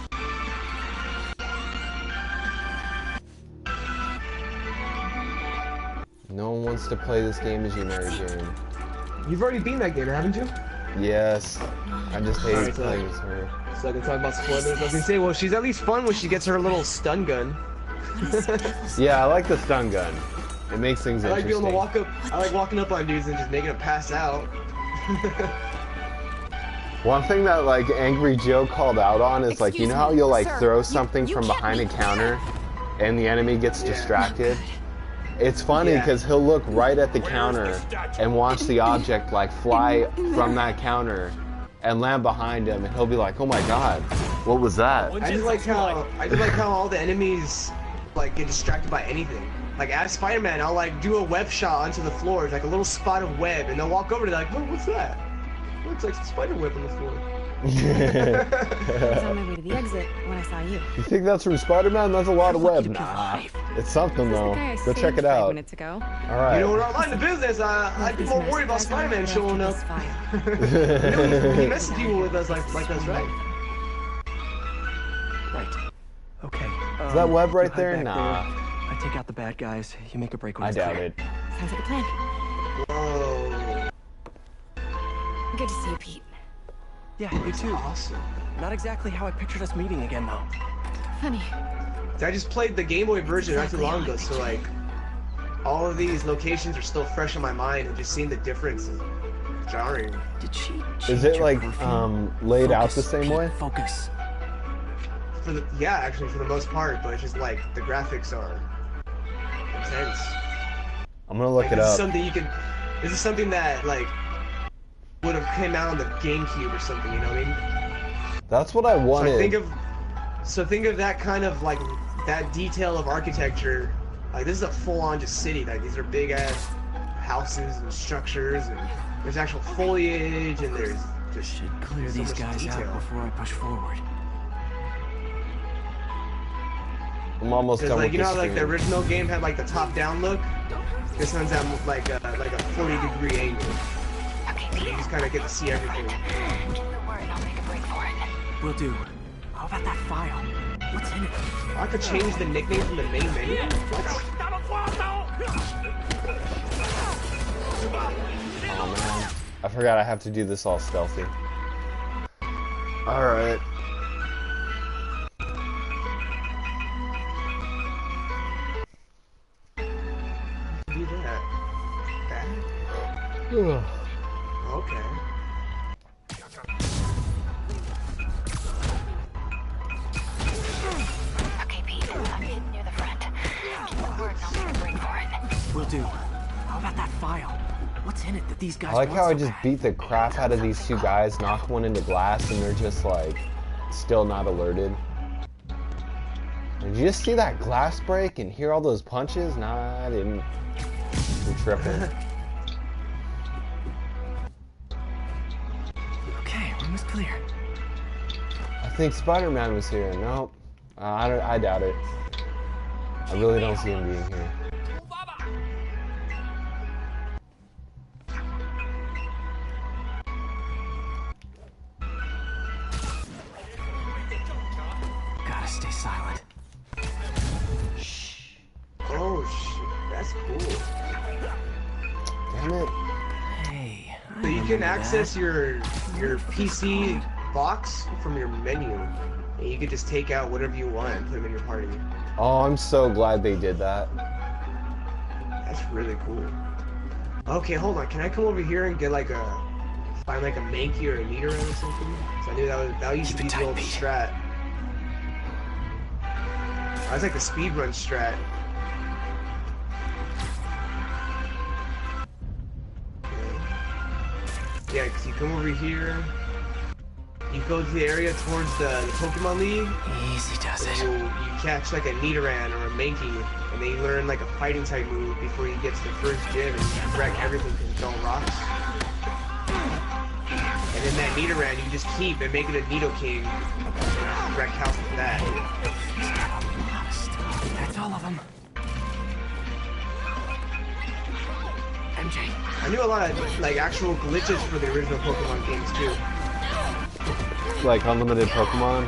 No one wants to play this game as you, Mary Jane. You've already beaten that game, haven't you? Yes. I just hate Alright, playing as her. So I can talk about spoilers. I was gonna say, well, she's at least fun when she gets her little stun gun. Yeah, I like the stun gun. It makes things I like being interesting. able to walk up. I like walking up on dudes and just making them pass out. One thing that like Angry Joe called out on is like, you know how you'll like throw something from behind a counter and the enemy gets distracted? It's funny because he'll look right at the counter and watch the object like fly from that counter and land behind him, and he'll be like, "Oh my God, what was that?" I just like how all the enemies like get distracted by anything. Like as Spider-Man, I'll like do a web shot onto the floor, like a little spot of web, and they'll walk over to like, what's that? Looks like spider web on the floor. I was on my way to the exit when I saw you. You think that's from Spider-Man? That's a lot of web. Lucky to be Nah, alive. it's something This is the though. guy I Go saved check it 5 out. minutes ago. All right. You know, when I'm on the business, I'd be more worried about Spider-Man showing up. He messaged people with us like us, right? Right. Okay. Is that web right you hide there? back Nah. there. I take out the bad guys. You make a break when I it's doubt clear. it. Sounds like a plan. Whoa. Good to see you, Pete. Yeah, you too. Awesome. Not exactly how I pictured us meeting again, though. Funny. I just played the Game Boy version not too long ago, so like, all of these locations are still fresh in my mind, and just seeing the difference is jarring. Did she? Is it like laid out the same way? Focus. Yeah, actually, for the most part, but it's just like the graphics are intense. I'm gonna look Like, it this is up. something you can. This is something that like would have came out on the GameCube or something. You know what I mean? That's what I wanted. So think of that kind of like that detail of architecture. Like this is a full-on just city. Like these are big ass houses and structures, and there's actual foliage, and there's just Should clear so these much guys detail. out before I push forward. I'm almost Because done like with you know this how like the stream. original game had like the top-down look. This one's at like a 40-degree angle. Okay, You Pete. just kind of get to see everything. Get the word and I'll make a break for it. Will do. How about that file? What's in it? I could change the nickname from the main menu. What? Oh man, I forgot I have to do this all stealthy. All right. Do that. That? Okay. Okay, Pete. I'm hidden near the front. Get the word and I'll make a break for it. Will do. How about that file? What's in it that these guys I like want how I so just bad? beat the crap out of these two guys, knocked one into glass, and they're just like still not alerted. Did you just see that glass break and hear all those punches? Nah, I didn't. I'm tripping. Okay, room is clear. I think Spider-Man was here. Nope. I doubt it. I really don't see him being here. Gotta stay silent. Oh shit, that's cool. Damn it. Hey. I So you can remember access that. your PC box from your menu, and you can just take out whatever you want and put them in your party. Oh, I'm so glad they did that. That's really cool. Okay, hold on. Can I come over here and get like find like a Mankey or a Nidoran or something? So I knew that used to be the old strat. I was like the speedrun strat. Yeah, because you come over here, you go to the area towards the Pokemon League, Easy does it. you catch like a Nidoran or a Mankey, and then you learn like a fighting type move before you get to the first gym and you wreck everything because you don't rocks. And then that Nidoran you can just keep and make it a Nidoking and wreck house with that. That's all of them. MJ. I knew a lot of like actual glitches for the original Pokemon games too. Like unlimited Pokemon,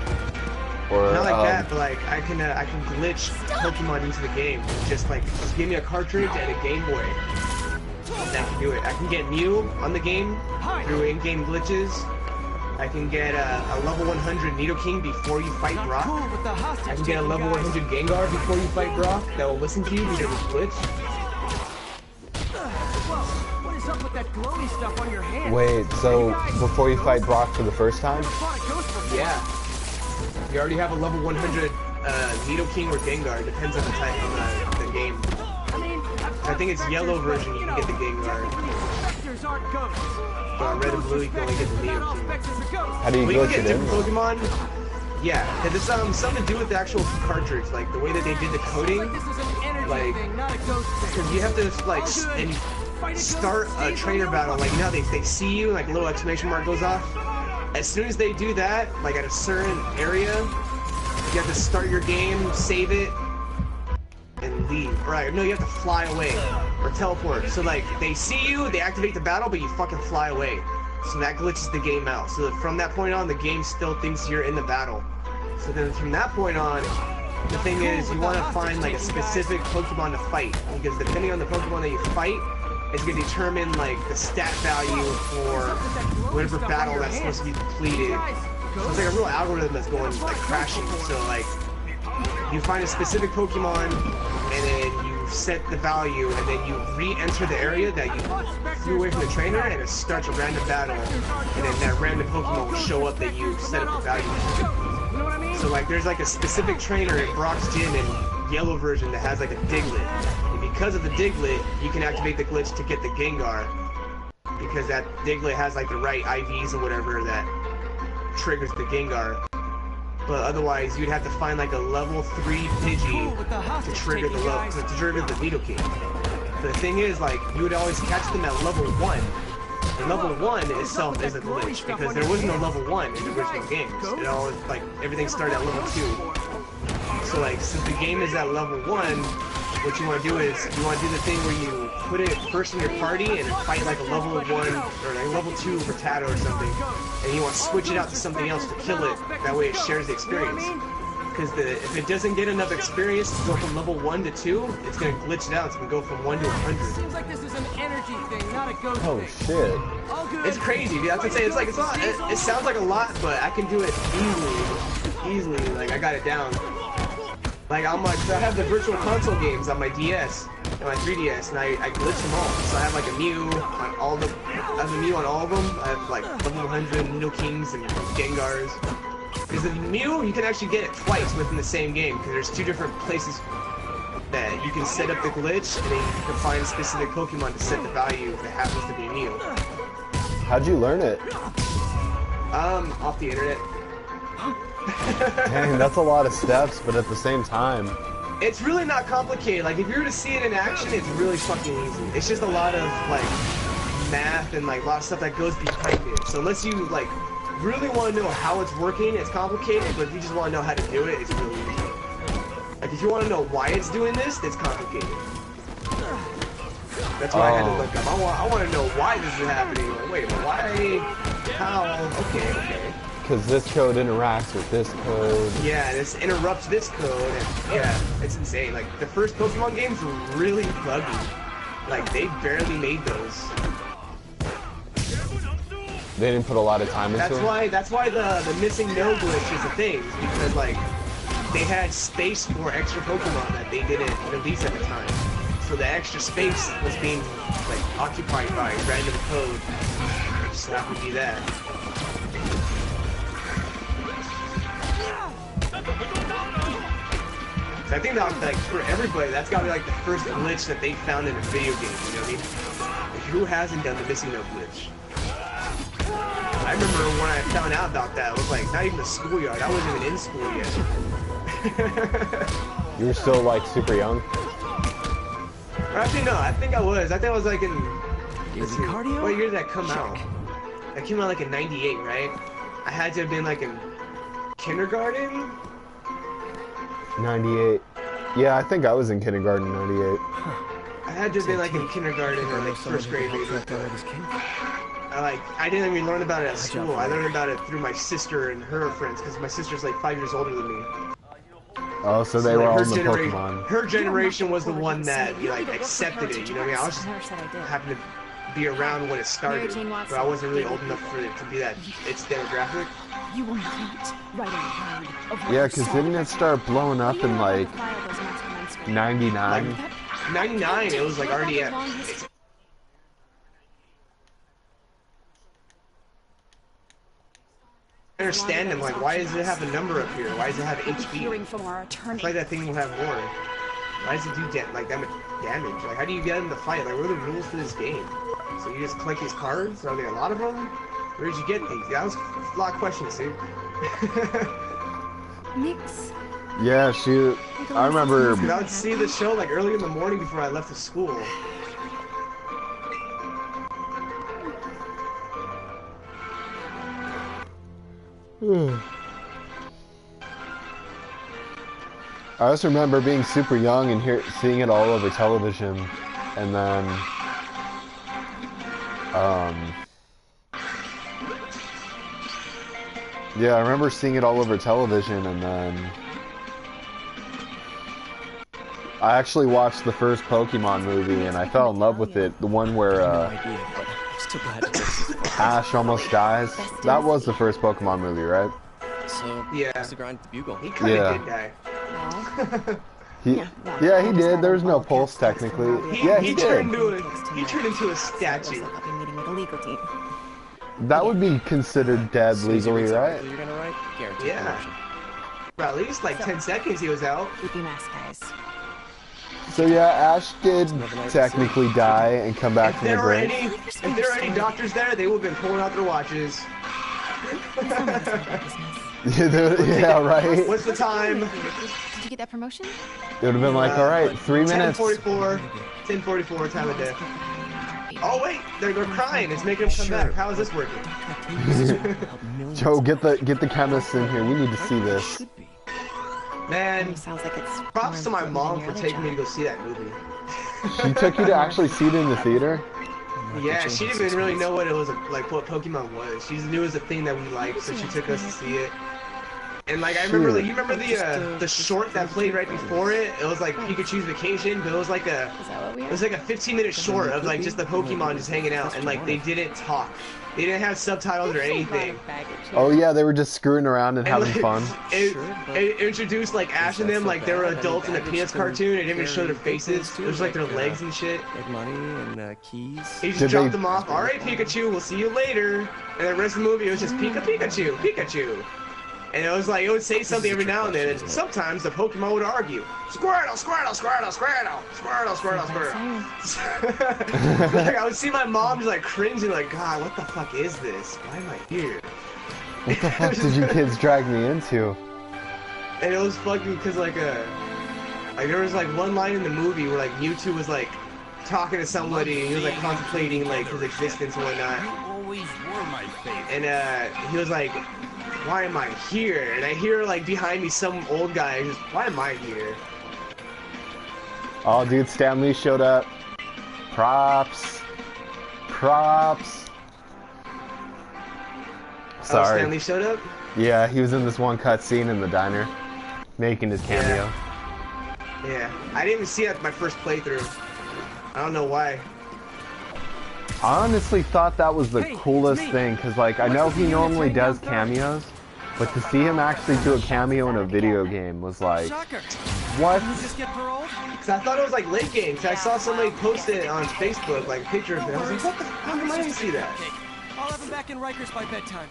or Not like that, but like I can glitch Pokemon into the game. Just give me a cartridge and a Game Boy. And I can do it. I can get Mew on the game through in-game glitches. I can get a level 100 Nidoking before you fight Brock. I can get a level 100 Gengar before you fight Brock that will listen to you because it's glitched. What is up with that glowy stuff on your hand? wait, so before you fight Brock for the first time? Yeah. You already have a level 100 Nidoking or Gengar. Depends on the type of the game. I think it's yellow version you can get the Gengar. But red and blue you can only get the Nidoking. How do you Well, you glitch can it get in? different though? Pokemon. Yeah, because it's something to do with the actual cartridge, like the way that they did the coding. Like, because you have to like start a trainer battle. Like, you know, they see you, like a little exclamation mark goes off. As soon as they do that, like at a certain area, you have to start your game, save it, and leave. Right? No, you have to fly away or teleport. So like they see you, they activate the battle, but you fucking fly away. So that glitches the game out. So from that point on, the game still thinks you're in the battle. So then from that point on, the thing is, you want to find like a specific Pokemon to fight, because depending on the Pokemon that you fight, it's going to determine like the stat value for whatever battle that's supposed to be completed. So it's like a real algorithm that's going like crashing. So like you find a specific Pokemon, and then you set the value, and then you re-enter the area that you flew away from the trainer, and it starts a random battle, and then that random Pokemon will show up that you set up the value. So like there's like a specific trainer in Brock's gym in yellow version that has like a Diglett, and because of the Diglett, you can activate the glitch to get the Gengar, because that Diglett has like the right IVs or whatever that triggers the Gengar. But otherwise, you'd have to find like a level 3 Pidgey to trigger the Nidoking. But the thing is, like, you would always catch them at level 1. And level 1 itself is a glitch, because there was no level 1 in the original games. It all, like, everything started at level 2. So, like, since the game is at level 1, what you want to do is, you want to do the thing where you put it first in your party and fight like a level 1 or like level 2 Rattata or something, and you want to switch it out to something else to kill it. That way it shares the experience. Because if it doesn't get enough experience to go from level 1 to 2, it's going to glitch it out. It's going to go from 1 to 100. Seems like this is an energy thing, not a ghost Oh thing. shit. It's crazy, dude. I have to say, it's like, it's not, it sounds like a lot, but I can do it easily. Like, I got it down. Like, I'm like, I have the virtual console games on my DS and my 3DS, and I glitch them all. So I have like a Mew on all the, I have a Mew on all of them. I have like level 100 Nidokings and Gengars. Because the Mew, you can actually get it twice within the same game, because there's 2 different places that you can set up the glitch, and then you can find a specific Pokemon to set the value if it happens to be a Mew. How'd you learn it? Off the internet. Dang, that's a lot of steps, but at the same time, it's really not complicated. Like, if you were to see it in action, it's really fucking easy. It's just a lot of like math and like a lot of stuff that goes behind it. So unless you like really want to know how it's working, it's complicated. But if you just want to know how to do it, it's really easy. Like, if you want to know why it's doing this, it's complicated. That's why I had to look up. I want to know why this is happening. Like, wait, why? How? Okay. because this code interacts with this code. Yeah, this interrupts this code, and yeah, it's insane. Like, the first Pokemon games were really buggy. Like, they barely made those. They didn't put a lot of time into it? That's why the missing no glitch is a thing, because, like, they had space for extra Pokemon that they didn't release at the time. So the extra space was being, like, occupied by random code. So that would be that. So I think that, like, for everybody, that's gotta be, like, the first glitch that they found in a video game, you know what I mean? Like, who hasn't done the missing no glitch? I remember when I found out about that, it was, like, not even the schoolyard. I wasn't even in school yet. You were still, like, super young? Or actually, no, I think I was. I think I was, like, in... Cardio? What year did that come out? That came out, like, in 98, right? I had to have been, like, in kindergarten? 98. Yeah, I think I was in kindergarten in 98. I had to have been, like, in kindergarten or, like, first grade, maybe. I didn't even learn about it at school. I learned about it through my sister and her friends, because my sister's, like, 5 years older than me. Oh, so they were like, all in the Pokemon. Her generation was the one that, like, accepted it, you know what I mean? I was just happened to be around when it started, but I wasn't really old enough for it to be that, its demographic. You were not writing a word of what Yeah, you because saw. didn't it start blowing up in, like, 99? 99, it was, like, already at... I understand them, like, why does it have a number up here? Why does it have HP? Hearing from our attorney. It's like that thing will have more. Why does it do that much damage? Like, how do you get in the fight? Like, what are the rules for this game? So you just collect these cards? Are there a lot of them? Where did you get these? That was a lot of questions, dude. Nix. Yeah, shoot. I remember. Dude, I would see the show like early in the morning before I left to school. I just remember being super young and seeing it all over television, and then, yeah, I remember seeing it all over television, and then I actually watched the first Pokemon movie, and I fell in love with it. The one where Ash almost dies. That was the first Pokemon movie, right? So, yeah, what's the grind with the bugle? He kind of did die. Yeah, he did. There was no pulse technically. He turned into a statue. That would be considered dead legally, right? You're gonna write? Guaranteed Yeah. For at least like 10 seconds he was out. Keep your mask, guys. So yeah, Ash did technically die and come back from the brink. If there were any doctors there, they would have been pulling out their watches. Yeah, right? What's the time? Did you get that promotion? It would have been like, alright, 3 minutes. 10:44 time of day. Oh wait, they're crying. It's making them come back. How is this working? Joe, get the chemist in here. We need to see this. Man, sounds like it's props to my mom for taking me to go see that movie. She took you to actually see it in the theater? Yeah, she didn't even really know what it was, like what Pokemon was. She knew it was a thing that we liked, so she took us to see it. And like I remember, like, you remember the short that played right before it? It was like Pikachu's Vacation, but it was like a 15-minute short of like just the Pokemon just hanging out, and like they didn't talk. They didn't have subtitles or anything. Oh yeah, they were just screwing around and having fun. It introduced like Ash and them like they were adults in a Peanuts cartoon. It didn't even show their faces. It was like their legs and shit. Like money and keys. He just dropped them off. All right, Pikachu, we'll see you later. And the rest of the movie it was just Pikachu, Pikachu. And it was like, it would say something every now and then, and sometimes the Pokemon would argue. Squirtle, Squirtle, Squirtle, Squirtle, Squirtle, Squirtle, Squirtle. Like, I would see my mom just like cringing, like, God, what the fuck is this? Why am I here? What the fuck did you kids drag me into? And it was fucking because like there was like one line in the movie where like Mewtwo was like talking to somebody and he was like contemplating like his existence and whatnot. And he was like, why am I here? And I hear like behind me some old guy just, why am I here? Oh dude, Stan Lee showed up. Props. Props. Sorry. Oh, Stan Lee showed up? Yeah, he was in this one cutscene in the diner, making his cameo. Yeah, I didn't even see it at my first playthrough. I don't know why. I honestly thought that was the coolest thing, because like, I know he normally does cameos, but to see him actually do a cameo in a video game was like, what? Because I thought it was like late game, because I saw somebody post it on Facebook, like a picture of it. I was like, what the, how come I didn't see that? I'll have him back in Rikers by bedtime.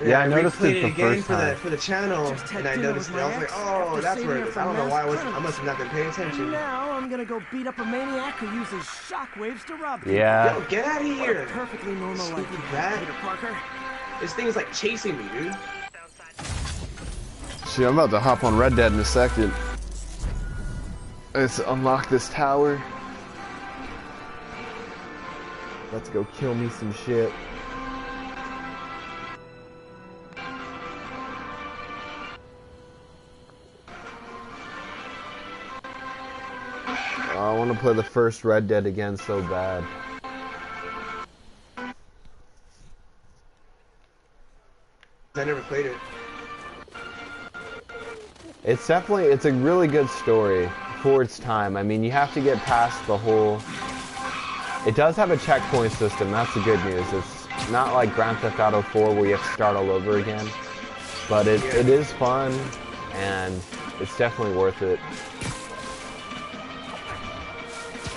Yeah, I noticed it the again first time. for the channel, and I noticed it. I was like, oh, that's where it is. I don't know why I must have not been paying attention. Now I'm gonna go beat up a maniac who uses shockwaves to rob people. Yeah. Yo, get out of here! Perfectly normal like Stupid rat. Peter Parker. This thing is like chasing me, dude. Shit, I'm about to hop on Red Dead in a second. Let's unlock this tower. Let's go kill me some shit. I want to play the first Red Dead again so bad. I never played it. It's a really good story for its time. I mean, you have to get past the whole... It does have a checkpoint system, that's the good news. It's not like Grand Theft Auto 4 where you have to start all over again. But it is fun, and it's definitely worth it.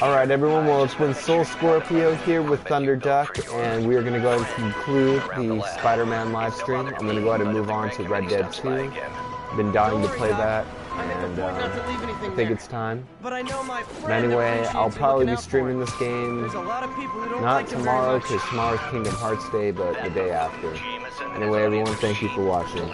Alright everyone, well it's been Soul Scorpio here with Thunder Duck, and we are going to go ahead and conclude the Spider-Man live stream. I'm going to go ahead and move on to Red Dead 2. I've been dying to play that, and I think it's time. But anyway, I'll probably be streaming this game, not tomorrow, because tomorrow's Kingdom Hearts Day, but the day after. Anyway everyone, thank you for watching.